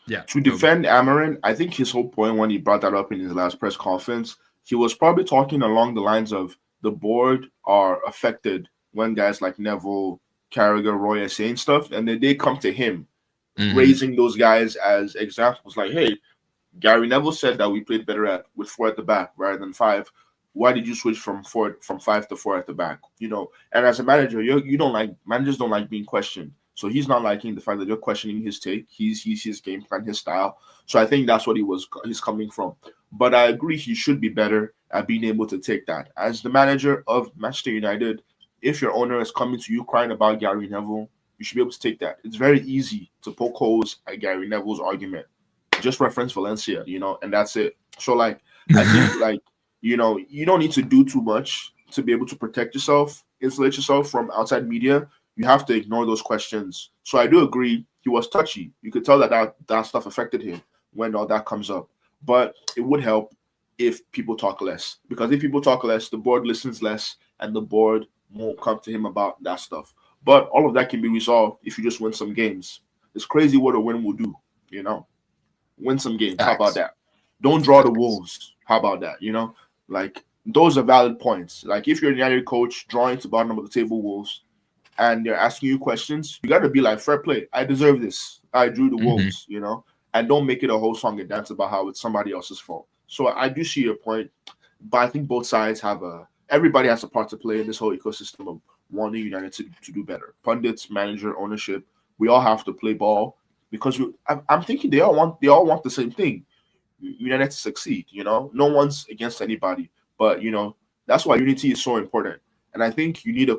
Yeah, To go defend Amarin, I think his whole point when he brought that up in his last press conference, he was probably talking along the lines of the board are affected when guys like Neville, Carragher, Roy are saying stuff, and then they come to him, hmm raising those guys as examples. Like, hey, Gary Neville said that we played better with four at the back rather than five. Why did you switch from five to four at the back? And as a manager, you don't like managers don't like being questioned. So he's not liking the fact that you're questioning his take. He's his game plan, his style. So I think that's what he's coming from. But I agree he should be better at being able to take that. As the manager of Manchester United, if your owner is coming to you crying about Gary Neville, you should be able to take that. It's very easy to poke holes at Gary Neville's argument. Just reference Valencia, and that's it. So like I think like you don't need to do too much to be able to protect yourself, insulate yourself from outside media. You have to ignore those questions. So I do agree he was touchy. You could tell that stuff affected him when all that comes up. But it would help if people talk less. Because if people talk less, the board listens less and the board won't come to him about that stuff. But all of that can be resolved if you just win some games. It's crazy what a win will do, you know. Win some games. How about Facts. that? Don't draw the Facts. Wolves. How about that? Like those are valid points. Like if you're a United coach drawing to bottom of the table Wolves and they're asking you questions, you got to be like, fair play. I deserve this. I drew the hmm Wolves, and don't make it a whole song and dance about how it's somebody else's fault. So I do see your point, but I think both sides everybody has a part to play in this whole ecosystem of wanting United to do better. Pundits, manager, ownership, we all have to play ball because I'm thinking they all want the same thing. United to succeed. No one's against anybody, but that's why unity is so important. And I think you need a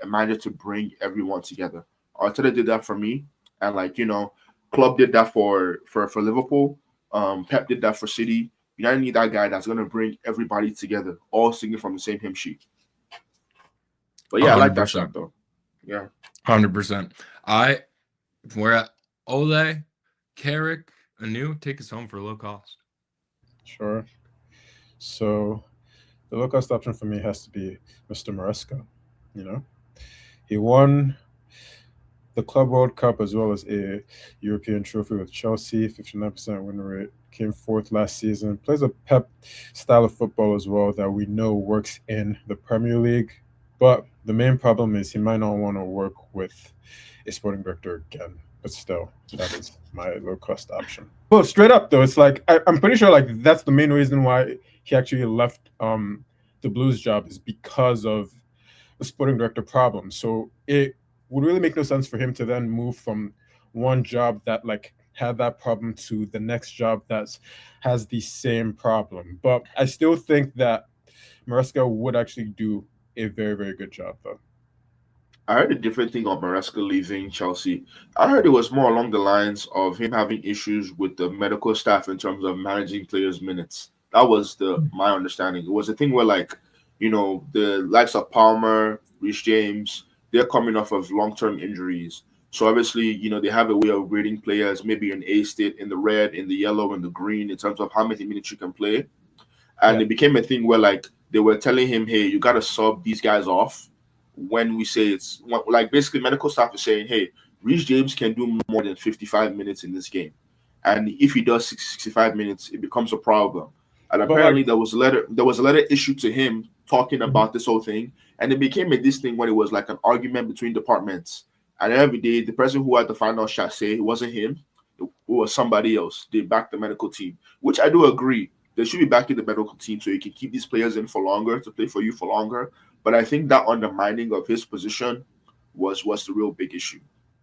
manager to bring everyone together. Arteta did that for me, and Klopp did that for Liverpool. Pep did that for City. United need that guy that's gonna bring everybody together, all singing from the same hymn sheet. But A yeah, I like hundred that shot percent. though. Yeah, 100%. We're at Ole, Carrick, Anu, take us home for low cost. Sure. So the low cost option for me has to be Mr. Maresca. You know, he won the Club World Cup as well as a European trophy with Chelsea, 59% win rate, came fourth last season, plays a Pep style of football as well that we know works in the Premier League. But the main problem is he might not want to work with a sporting director again. But still, that is my low cost option. But straight up though, it's like I'm pretty sure like that's the main reason why he actually left the Blues job is because of the sporting director problem. So it would really make no sense for him to then move from one job that like had that problem to the next job that has the same problem. But I still think that Maresca would actually do a very, very good job though. I heard a different thing of Maresca leaving Chelsea. I heard it was more along the lines of him having issues with the medical staff in terms of managing players' minutes. That was the my understanding. It was a thing where like, the likes of Palmer, Reece James, they're coming off of long-term injuries. So obviously, they have a way of rating players, maybe in A state, in the red, in the yellow, in the green, in terms of how many minutes you can play. And Yeah. it became a thing where like they were telling him, hey, you gotta sub these guys off when we say it's like basically medical staff is saying, hey, Reece James can do more than 55 minutes in this game. And if he does 65 minutes, it becomes a problem. And But like apparently there was a letter issued to him talking mhm, about this whole thing. And it became this thing when it was like an argument between departments. And every day the person who had the final shot say it wasn't him, it was somebody else. They backed the medical team, which I do agree. They should be backing the medical team so you can keep these players in for longer, to play for you for longer. But I think that undermining of his position was the real big issue,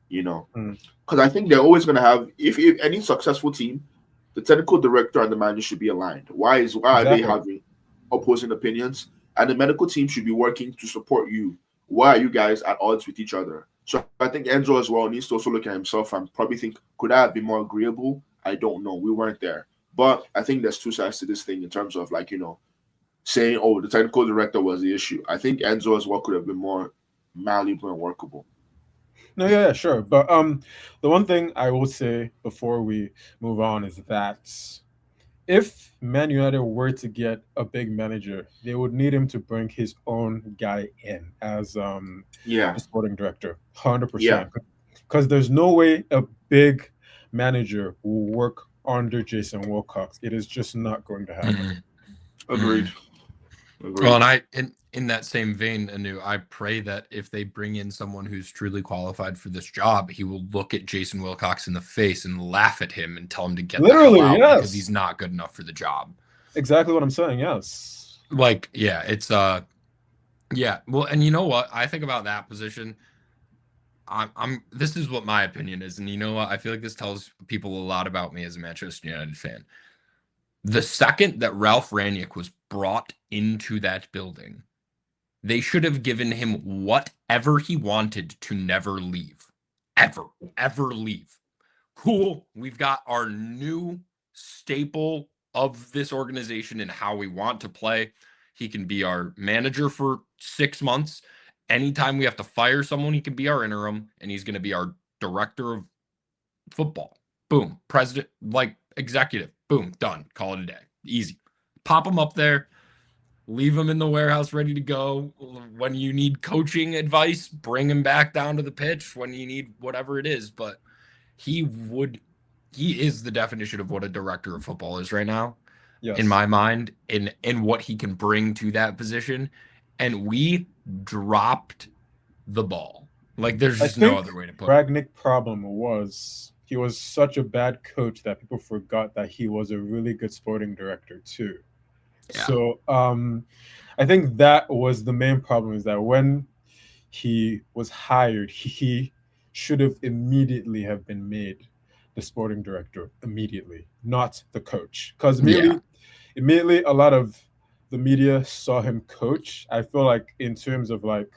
you know. mm, Because I think they're always going to have, if any successful team, the technical director and the manager should be aligned. Why are they exactly. having opposing opinions? And the medical team should be working to support you. Why are you guys at odds with each other? So I think Enzo as well needs to also look at himself and probably think, could I have been more agreeable? I don't know. We weren't there. But I think there's two sides to this thing in terms of like, saying, oh, the technical director was the issue. I think Enzo as well could have been more malleable and workable. No, yeah, yeah, sure. But the one thing I will say before we move on is that if Man United were to get a big manager, they would need him to bring his own guy in as Yeah, the sporting director, 100%. yeah, Because there's no way a big manager will work under Jason Wilcox. It is just not going to happen. Mhm. agreed, Mhm. Well, agreed. and in that same vein, Anu, I pray that if they bring in someone who's truly qualified for this job, he will look at Jason Wilcox in the face and laugh at him and tell him to get the hell Literally, out because he's yes. not good enough for the job. Exactly what I'm saying. Yes. Like, yeah, it's yeah. Well, and you know what? I think about that position. I'm this is what my opinion is, and you know what? I feel like this tells people a lot about me as a Manchester United fan. The second that Ralph Rangnick was brought into that building, they should have given him whatever he wanted to never leave. Ever, ever leave. Cool. We've got our new staple of this organization and how we want to play. He can be our manager for 6 months. Anytime we have to fire someone, he can be our interim, and he's going to be our director of football. Boom. President, like executive. Boom. Done. Call it a day. Easy. Pop him up there. Leave him in the warehouse ready to go. When you need coaching advice, bring him back down to the pitch when you need whatever it is. But he would, he is the definition of what a director of football is right now, in Yes. my mind, in what he can bring to that position. And we dropped the ball. Like there's I just no think other way to put it. Ragnick problem was he was such a bad coach that people forgot that he was a really good sporting director too. Yeah. So I think that was the main problem is that when he was hired, he should have immediately have been made the sporting director immediately, not the coach. Because Yeah. immediately a lot of the media saw him coach. I feel like in terms of like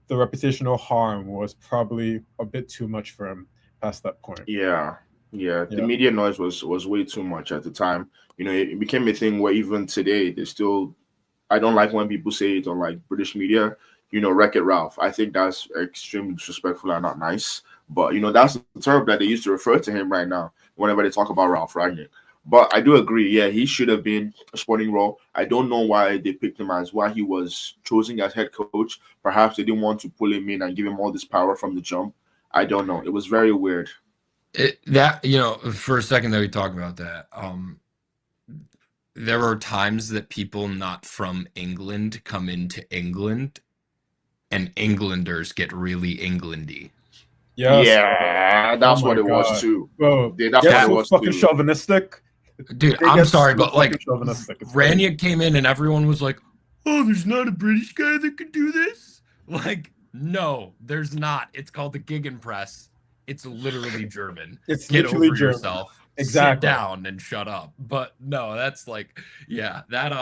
the reputational harm was probably a bit too much for him past that point. Yeah, yeah. The Yeah. media noise was way too much at the time. It became a thing where even today they still. I don't like when people say it on like British media. Wreck It Ralph. I think that's extremely disrespectful and not nice. But that's the term that they used to refer to him right now whenever they talk about Ralph Ragnick. But I do agree. Yeah, he should have been a sporting role. I don't know why they picked him as why he was chosen as head coach. Perhaps they didn't want to pull him in and give him all this power from the jump. I don't know. It was very weird. For a second that we talk about that, there are times that people not from England come into England, and Englanders get really Englandy. Yes. Yeah, Oh that's my what it was God. too. Bro, That's get what it so was fucking too. chauvinistic. Dude, They I'm get sorry, so but fucking like chauvinistic. It's crazy. Rania came in and everyone was like, "Oh, there's not a British guy that could do this." Like, no, there's not. It's called the Gegenpress. It's literally German. It's Get literally over German. yourself. Sit Exactly. down and shut up. But no, that's like, yeah, that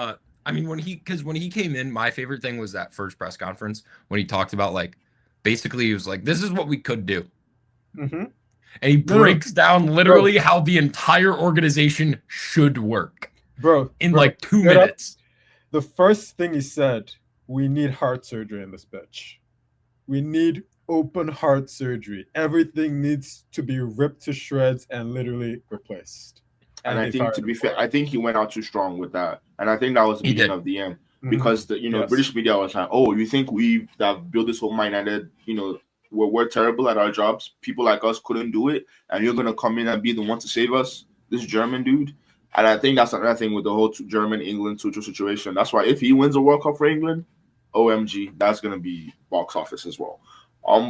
I mean when he came in, my favorite thing was that first press conference when he talked about like basically he was like, this is what we could do. Mm-hmm. And he No, breaks down bro, literally how the entire organization should work bro, in bro, like 2 straight up, minutes. the first thing he said, we need heart surgery in this bitch. We need open heart surgery. Everything needs to be ripped to shreds and literally replaced. And And I they think, fired to him be for fair, it. I think he went out too strong with that. And I think that was the He beginning did. of the end. Mhm. Because the Yes. British media was like, oh, you think we that built this whole Man United, we're terrible at our jobs. People like us couldn't do it, and you're gonna come in and be the one to save us, this German dude. And I think that's another thing with the whole German England Tuchel situation. That's why if he wins a World Cup for England, OMG, that's gonna be box office as well.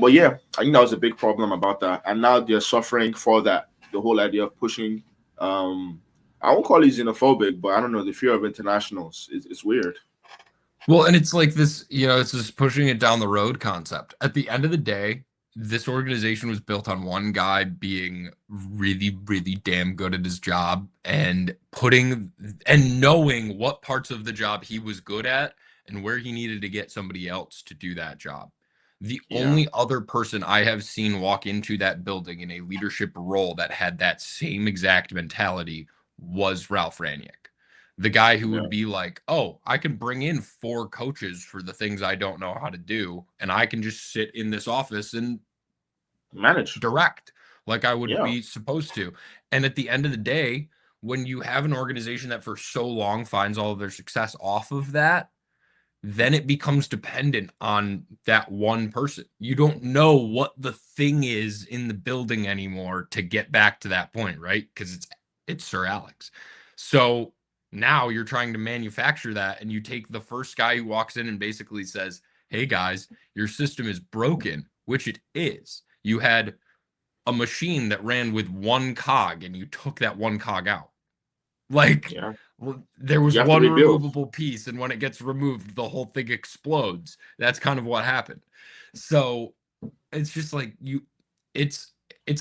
But yeah, I think that was a big problem about that, and now they're suffering for that. The whole idea of pushing, I won't call it xenophobic, but I don't know, the fear of internationals. It's weird. Well, and it's like this, it's just pushing it down the road concept. At the end of the day, this organization was built on one guy being really, really damn good at his job and knowing what parts of the job he was good at and where he needed to get somebody else to do that job. The Yeah. only other person I have seen walk into that building in a leadership role that had that same exact mentality was Ralph Rangnick. The guy who Yeah. would be like, oh, I can bring in 4 coaches for the things I don't know how to do, and I can just sit in this office and Manage. direct like I would Yeah. be supposed to. And at the end of the day, when you have an organization that for so long finds all of their success off of that, then it becomes dependent on that one person. You don't know what the thing is in the building anymore to get back to that point, right? Because it's Sir Alex. So now you're trying to manufacture that, and you take the first guy who walks in and basically says, hey guys, your system is broken, which it is. You had a machine that ran with one cog and you took that one cog out. Like, Yeah. there was You have to one rebuild. removable piece, and when it gets removed, the whole thing explodes. That's kind of what happened. So it's just like it's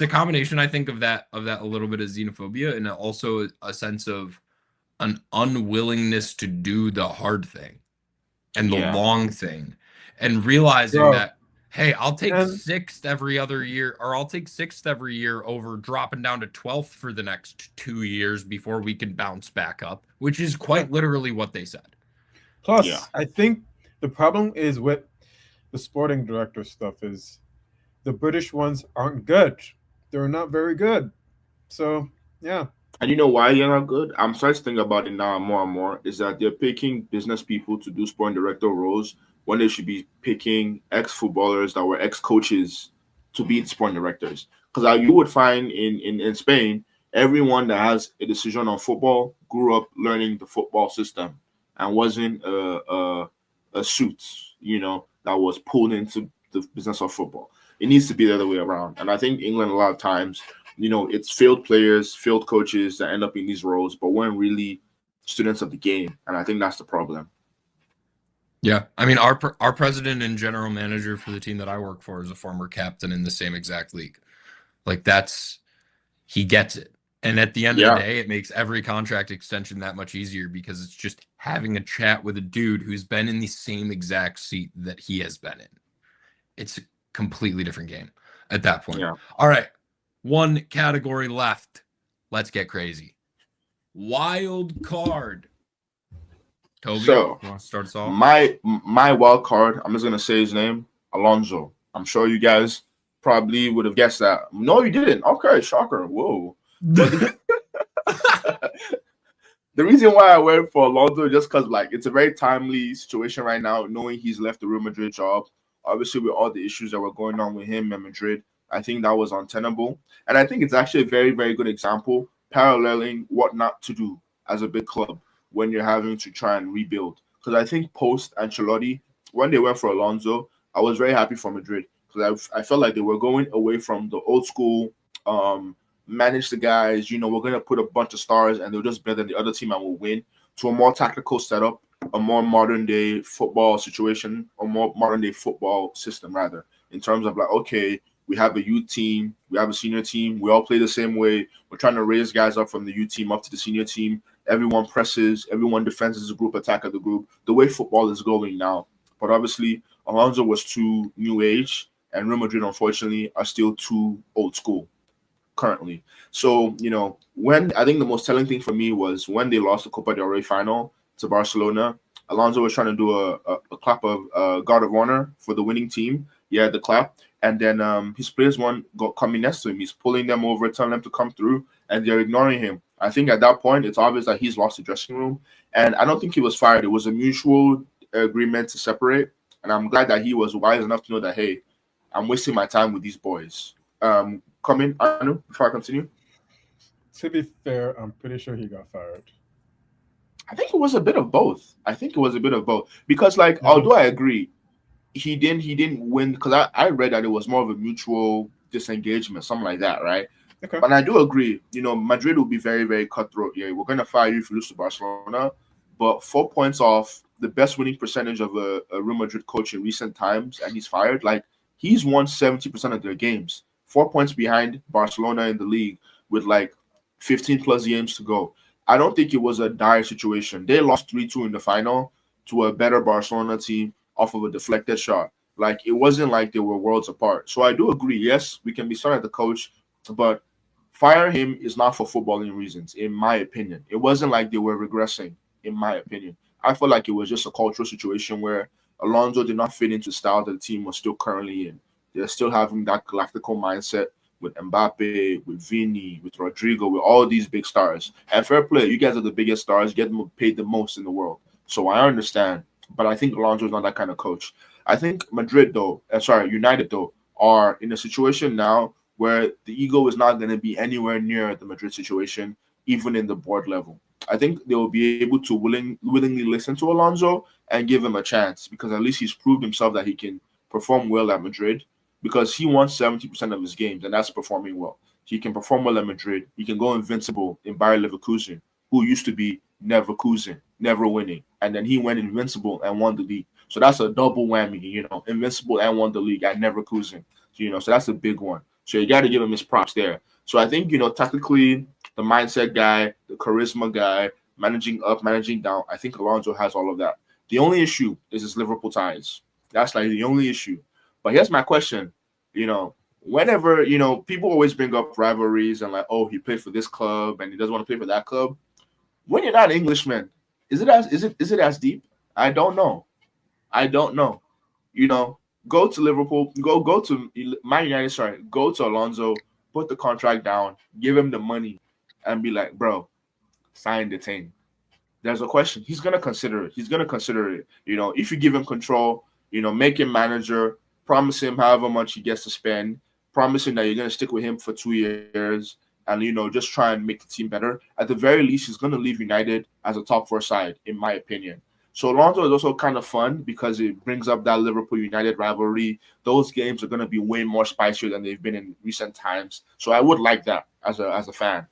a combination, I think, of that a little bit of xenophobia and also a sense of an unwillingness to do the hard thing and the Yeah. long thing, and realizing Bro, that, hey, I'll take and 6th every other year, or I'll take 6th every year over dropping down to 12th for the next 2 years before we can bounce back up, which is quite literally what they said. plus, Yeah. I think the problem is with the sporting director stuff is the British ones aren't good. They're not very good. So, yeah. And you know why they're not good? I'm starting to think about it now more and more. Is that they're picking business people to do sporting director roles when they should be picking ex-footballers that were ex-coaches to be sporting directors. Because you would find in Spain, everyone that has a decision on football grew up learning the football system and wasn't a suit, that was pulled into the business of football. It needs to be the other way around. And I think England a lot of times, it's failed players, failed coaches that end up in these roles, but weren't really students of the game. And I think that's the problem. Yeah, I mean, our president and general manager for the team that I work for is a former captain in the same exact league. Like, he gets it. And at the end of the Yeah. day, it makes every contract extension that much easier because it's just having a chat with a dude who's been in the same exact seat that he has been in. It's a completely different game at that point. Yeah. All right, one category left. Let's get crazy. Wild card. Toby, So, you want to start us off? my wild card, I'm just gonna say his name, Alonso. I'm sure you guys probably would have guessed that. No, you didn't. Okay, shocker. Whoa. But the reason why I went for Alonso just because it's a very timely situation right now, knowing he's left the Real Madrid job. Obviously, with all the issues that were going on with him and Madrid, I think that was untenable. And I think it's actually a very, very good example paralleling what not to do as a big club when you're having to try and rebuild. Because I think post Ancelotti, when they went for Alonso, I was very happy for Madrid because I felt like they were going away from the old school, um, manage the guys, we're going to put a bunch of stars and they'll just better than the other team and we'll win, to a more tactical setup, a more modern day football situation, a more modern day football system, rather, in terms of like, okay, we have a youth team, we have a senior team, we all play the same way. We're trying to raise guys up from the youth team up to the senior team. Everyone presses, everyone defends as a group, attack as a group, the way football is going now. But obviously, Alonso was too new age, and Real Madrid, unfortunately, are still too old school currently. So, when I think the most telling thing for me was when they lost the Copa del Rey final to Barcelona, Alonso was trying to do a clap of guard of honor for the winning team. Yeah, the clap. And then his players got coming next to him. He's pulling them over, telling them to come through, and they're ignoring him. I think at that point, it's obvious that he's lost the dressing room. And I don't think he was fired. It was a mutual agreement to separate. And I'm glad that he was wise enough to know that, hey, I'm wasting my time with these boys. Come in, Anu, before I continue. To be fair, I'm pretty sure he got fired. I think it was a bit of both. Because, although I agree, he didn't win, because I read that it was more of a mutual disengagement, something like that, right? Okay. But I do agree, Madrid will be very, very cutthroat. Yeah, we're going to fire you if you lose to Barcelona. But 4 points off the best winning percentage of a Real Madrid coach in recent times, and he's fired. Like, he's won 70% of their games. 4 points behind Barcelona in the league with 15 plus games to go. I don't think it was a dire situation. They lost 3-2 in the final to a better Barcelona team off of a deflected shot. It wasn't like they were worlds apart. So I do agree. Yes, we can be sorry at the coach, but fire him is not for footballing reasons, in my opinion. It wasn't like they were regressing, in my opinion. I felt like it was just a cultural situation where Alonso did not fit into the style that the team was still currently in. They're still having that galactical mindset with Mbappe, with Vini, with Rodrigo, with all these big stars. And fair play, you guys are the biggest stars, you get them paid the most in the world. So I understand. But I think Alonso is not that kind of coach. I think United, though, are in a situation now where the ego is not going to be anywhere near the Madrid situation, even in the board level. I think they will be able to willingly listen to Alonso and give him a chance, because at least he's proved himself that he can perform well at Madrid, because he won 70% of his games, and that's performing well. He can perform well at Madrid. He can go invincible in Bayer Leverkusen, who used to be Neverkusen, never winning. And then he went invincible and won the league. So that's a double whammy, invincible and won the league at Neverkusen. So that's a big one. So you got to give him his props there. So I think, tactically, the mindset guy, the charisma guy, managing up, managing down, I think Alonso has all of that. The only issue is his Liverpool ties. That's the only issue. But here's my question. Whenever, people always bring up rivalries and oh, he played for this club and he doesn't want to play for that club. When you're not an Englishman, is it as deep? I don't know. Go to Liverpool, go to Man United, go to Alonso, put the contract down, give him the money, and be like, bro, sign the thing. There's a question. He's gonna consider it. If you give him control, make him manager, promise him however much he gets to spend, promise him that you're gonna stick with him for 2 years, and just try and make the team better. At the very least, he's gonna leave United as a top 4 side, in my opinion. So Alonso is also kind of fun because it brings up that Liverpool United rivalry. Those games are going to be way more spicier than they've been in recent times. So I would like that as a fan.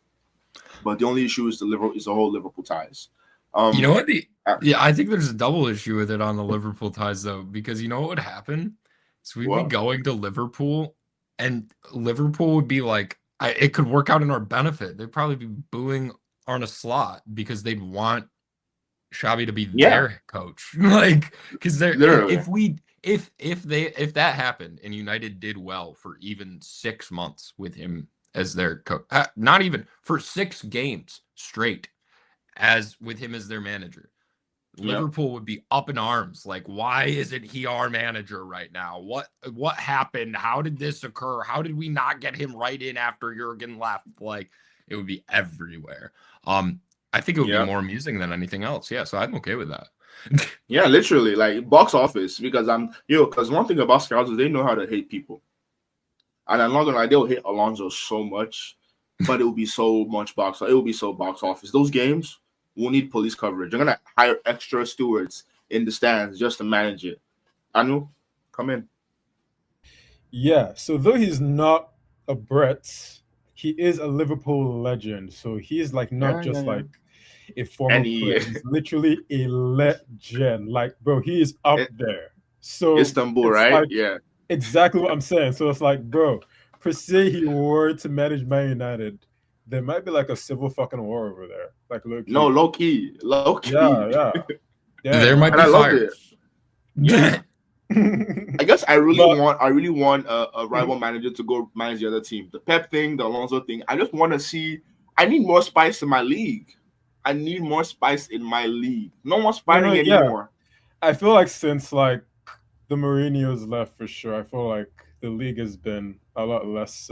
But the only issue is the whole Liverpool ties. You know what? I think there's a double issue with it on the Liverpool ties, though, because you know what would happen? So we'd be going to Liverpool, and Liverpool would be like, it could work out in our benefit. They'd probably be booing Arne Slot because they'd want Xavi to be their coach, because they're if that happened and United did well for even 6 months with him as their coach, not even for 6 games straight as with him as their manager, Liverpool would be up in arms. Why isn't he our manager right now? What happened? How did this occur? How did we not get him right in after Jurgen left? It would be everywhere. I think it would be more amusing than anything else. Yeah, so I'm okay with that. Yeah, literally, box office, because because one thing about scouts is they know how to hate people. And I'm not gonna lie, they'll hit Alonso so much, but it will be so much box. It will be so box office. Those games will need police coverage. They're gonna hire extra stewards in the stands just to manage it. Anu, come in. Yeah, so though he's not a Brit, he is a Liverpool legend. So he's like not Yeah, just yeah, yeah. like a former And he, player. He's literally a legend. Like, bro, he is up there. So Istanbul, it's right? like Yeah. exactly what I'm saying. So it's like, bro, per se he were to manage Man United, there might be like a civil fucking war over there. Like low key. No, low key. Low key. Yeah. There might And be I love fires. it. I guess I really want a rival Mhm. manager to go manage the other team. The Pep thing, the Alonso thing. I just want to see. I need more spice in my league. I need more spice in my league. No more sparring yeah. anymore. I feel like since like the Mourinho's left for sure, I feel like the league has been a lot less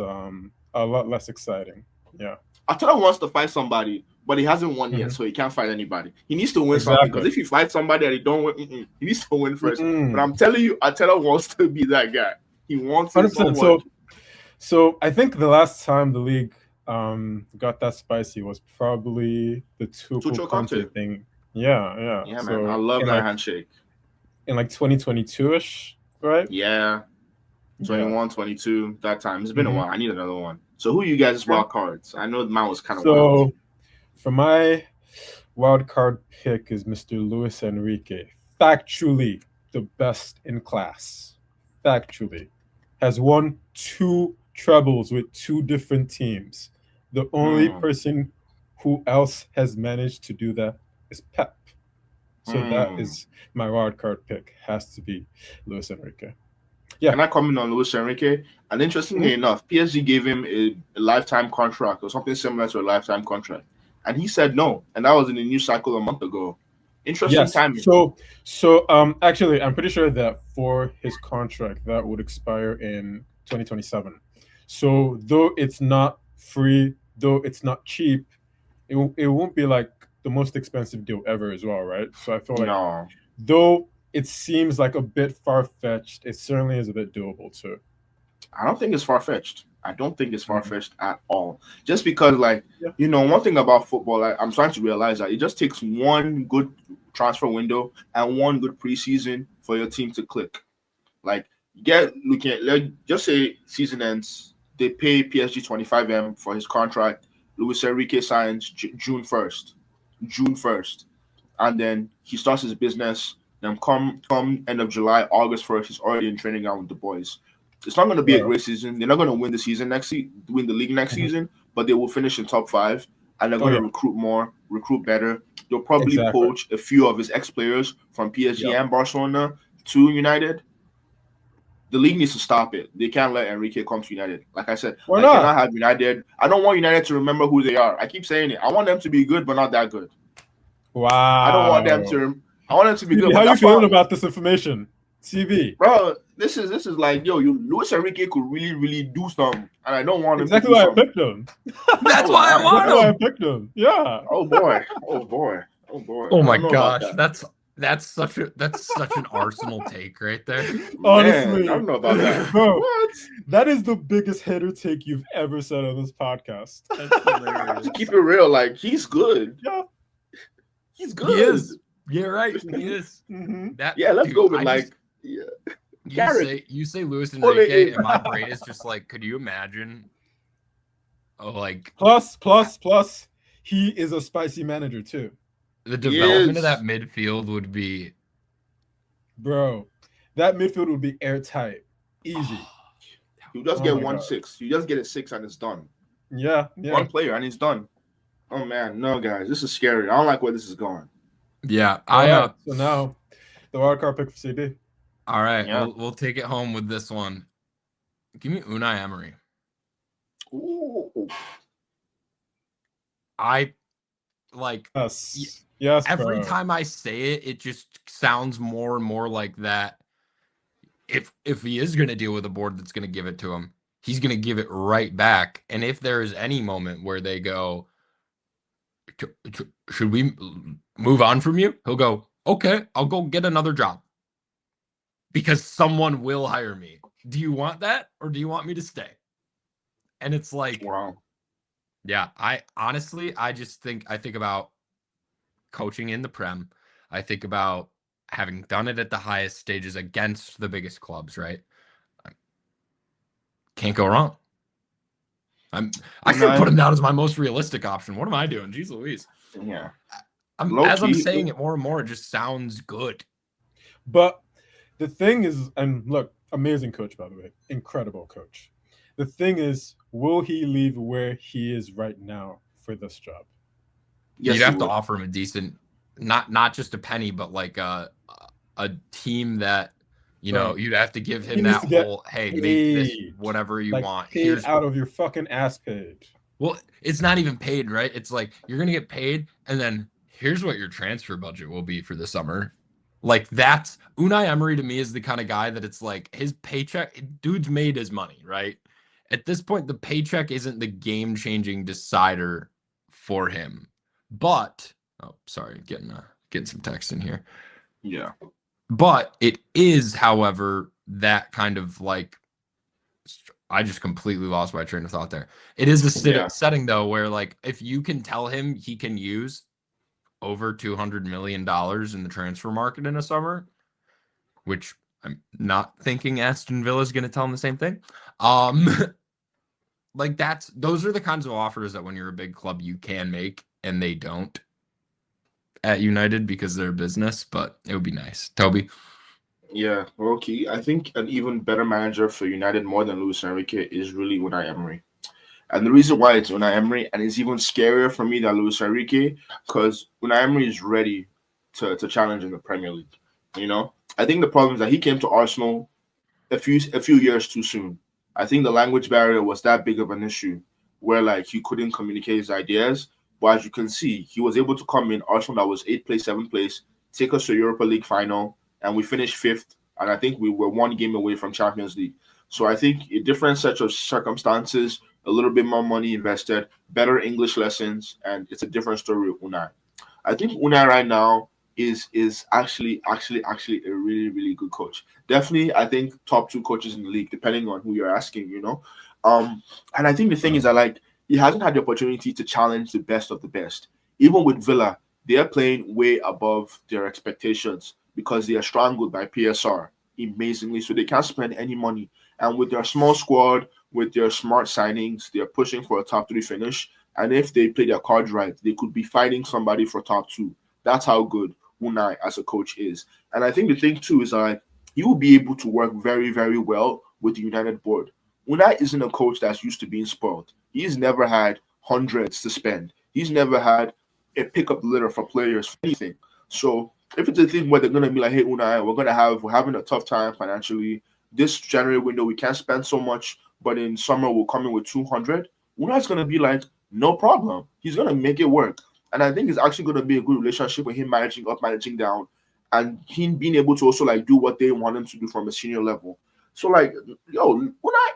exciting. Yeah. Arteta wants to fight somebody, but he hasn't won yet, Mhm. so he can't fight anybody. He needs to win something, because Exactly. if he fights somebody and he don't win, he needs to win first. Mm-mm. But I'm telling you, Arteta wants to be that guy. He wants it so 100%. much. So I think the last time the league got that spicy was probably the Tuchel Tuchel Conte Conte. thing. Yeah. Yeah, So man. I love in that like handshake. in like 2022ish, right? Yeah. Yeah. 21, 22, that time. It's been a Mhm. while. I need another one. So who are you guys' Yeah. wild cards? I know mine was kind of wild. So for my wild card pick is Mr. Luis Enrique. Factually the best in class. Factually. Has won 2 trebles with 2 different teams. The only person who else has managed to do that is Pep. So that is my wild card pick. Has to be Luis Enrique. Yeah. Can I comment on Luis Enrique? And interestingly enough, PSG gave him a lifetime contract or something similar to a lifetime contract. And he said no. And that was in the news cycle a month ago. Interesting Yes. timing. So actually I'm pretty sure that for his contract that would expire in 2027. So though it's not free, though it's not cheap, it won't be like the most expensive deal ever as well, right? So I feel like No. though it seems like a bit far-fetched, it certainly is a bit doable too. I don't think it's far-fetched. I don't think it's far-fetched at all. Just because, like, one thing about football, I'm starting to realize that it just takes one good transfer window and one good preseason for your team to click. Like, just say season ends, they pay PSG 25M for his contract. Luis Enrique signs June 1st. And then he starts his business. Then come end of July, August 1st, he's already in training ground with the boys. It's not going to be a great season. They're not going to win the league next season, but they will finish in top 5, and they're going to recruit more, recruit better. They'll probably poach a few of his ex-players from PSG and Barcelona to United. The league needs to stop it. They can't let Enrique come to United. Like I said, Why I not? cannot have United. I don't want United to remember who they are. I keep saying it. I want them to be good, but not that good. Wow. I don't want them to. I want them to be good. How are you feeling about this information? TV. Bro, this is like, Luis Enrique could really, really do something, and I don't want him to do why something. I picked him. That's why I want him. Why I picked him. Yeah. Oh boy. Oh my gosh, that's such an Arsenal take right there. Honestly, man, I don't know about that. Bro, What? that is the biggest hater take you've ever said on this podcast. That's hilarious. To keep it real, like, he's good. Yeah. He's good. He is. Yeah, right. He is. Let's go with You say Luis Enrique, and my brain is just like, could you imagine? Oh, like plus, he is a spicy manager too. The development of that midfield would be, bro. That midfield would be airtight, easy. You just get 1-6. You just get a 6 and it's done. Yeah. One player and it's done. Oh man, no guys, this is scary. I don't like where this is going. Yeah, So now the wild card pick for CB. All right, we'll take it home with this one. Give me Unai Emery. Ooh. I like. Yes. Every time I say it, it just sounds more and more like that. If he is going to deal with a board that's going to give it to him, he's going to give it right back. And if there is any moment where they go, should we move on from you? He'll go, okay, I'll go get another job because someone will hire me. Do you want that or do you want me to stay? And it's like, Wow. yeah, I think about coaching in the Prem. I think about having done it at the highest stages against the biggest clubs, right? Can't go wrong. I should put him down as my most realistic option. What am I doing? Jeez Louise. Yeah. As I'm saying it more and more, it just sounds good. But the thing is, and look, amazing coach, by the way, incredible coach. The thing is, will he leave where he is right now for this job? Yes, you'd have to offer him a decent, not just a penny, but like a team that, you know, you'd have to give him that whole, hey, make this whatever you want. Here's out of your fucking ass paid. Well, it's not even paid, right? It's like you're gonna get paid, and then here's what your transfer budget will be for the summer. Like that's Unai Emery to me is the kind of guy that it's like his paycheck, dude's made his money, right? At this point, the paycheck isn't the game-changing decider for him. But sorry, getting some text in here. Yeah. But it is, however, that kind of like I just completely lost my train of thought there. It is a setting though where like if you can tell him he can use over $200 million in the transfer market in a summer, which I'm not thinking Aston Villa is going to tell him the same thing. Like those are the kinds of offers that when you're a big club you can make, and they don't at United because they're a business, but it would be nice. Toby? Yeah, okay. I think an even better manager for United more than Luis Enrique is really Unai Emery. And the reason why it's Unai Emery, and it's even scarier for me than Luis Enrique, because Unai Emery is ready to challenge in the Premier League. You know, I think the problem is that he came to Arsenal a few years too soon. I think the language barrier was that big of an issue where like he couldn't communicate his ideas. But as you can see, he was able to come in Arsenal that was 8th place, 7th place, take us to Europa League final, and we finished 5th. And I think we were 1 game away from Champions League. So I think a different set of circumstances, a little bit more money invested, better English lessons, and it's a different story with Unai. I think Unai right now is actually a really, really good coach. Definitely, I think top 2 coaches in the league, depending on who you're asking, you know. And I think the thing is that like he hasn't had the opportunity to challenge the best of the best. Even with Villa, they are playing way above their expectations because they are strangled by PSR amazingly, so they can't spend any money. And with their small squad, with their smart signings, they're pushing for a top 3 finish. And if they play their cards right, they could be fighting somebody for top 2. That's how good Unai as a coach is. And I think the thing too is like he will be able to work very, very well with the United board. Unai isn't a coach that's used to being spoiled. He's never had hundreds to spend. He's never had a pickup litter for players for anything. So if it's a thing where they're gonna be like, hey Unai, we're having a tough time financially. This January window we can't spend so much, but in summer we'll come in with 200. Unai's gonna be like, no problem. He's gonna make it work. And I think it's actually gonna be a good relationship with him managing up, managing down, and him being able to also like do what they want him to do from a senior level. So like, yo, Unai,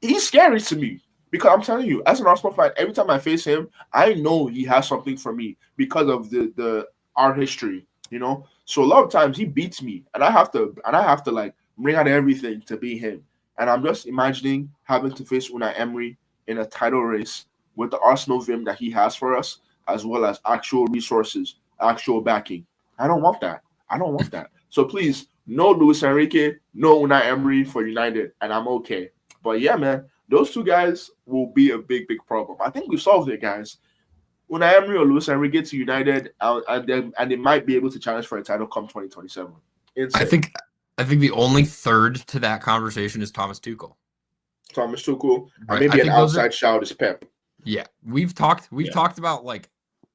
he's scary to me. Because I'm telling you, as an Arsenal fan, every time I face him, I know he has something for me because of our history, you know. So a lot of times he beats me, and I have to like bring out everything to beat him. And I'm just imagining having to face Unai Emery in a title race with the Arsenal vim that he has for us, as well as actual resources, actual backing. I don't want that. So please, no Luis Enrique, no Unai Emery for United, and I'm okay. But yeah, man. Those 2 guys will be a big, big problem. I think we solved it, guys. Unai Emery or Luis Enrique to United, and they might be able to challenge for a title come 2027. Insane. I think the only third to that conversation is Thomas Tuchel. Thomas Tuchel, right. And maybe an outside shout is Pep. Yeah, we've talked about like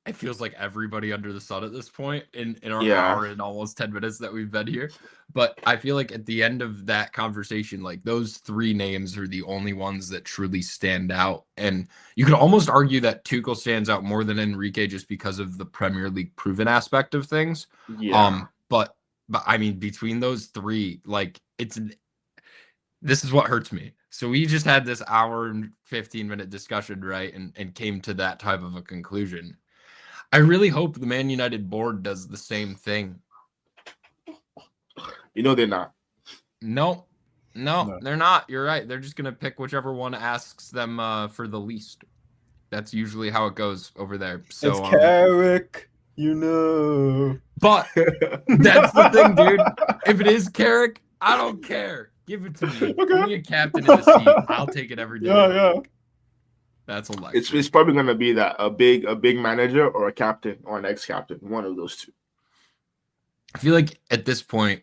it feels like everybody under the sun at this point in our hour and almost 10 minutes that we've been here. But I feel like at the end of that conversation, like those 3 names are the only ones that truly stand out. And you could almost argue that Tuchel stands out more than Enrique just because of the Premier League proven aspect of things. Yeah. But I mean, between those 3, like this is what hurts me. So we just had this hour and 15-minute discussion, right? And came to that type of a conclusion. I really hope the Man United board does the same thing. You know they're not. No. No, they're not. You're right. They're just gonna pick whichever one asks them for the least. That's usually how it goes over there. It's So Carrick, you know. but that's the thing, dude. If it is Carrick, I don't care. Give it to me. Okay. Give me a captain in the seat. I'll take it every day. Yeah. That's electric. It's probably gonna be that a big manager or a captain or an ex-captain, one of those two. I feel like at this point,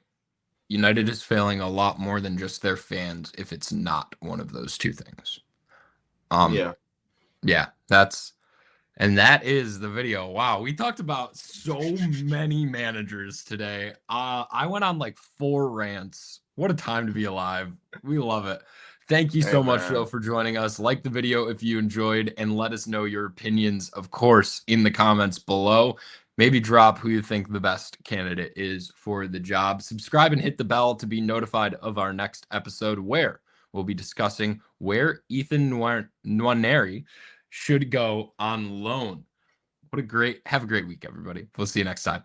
United is failing a lot more than just their fans if it's not one of those two things. Yeah, that is the video. Wow, we talked about so many managers today. I went on like 4 rants. What a time to be alive. We love it. Thank you so much, Joe, for joining us. Like the video if you enjoyed, and let us know your opinions, of course, in the comments below. Maybe drop who you think the best candidate is for the job. Subscribe and hit the bell to be notified of our next episode, where we'll be discussing where Ethan Nwaneri should go on loan. Have a great week, everybody. We'll see you next time.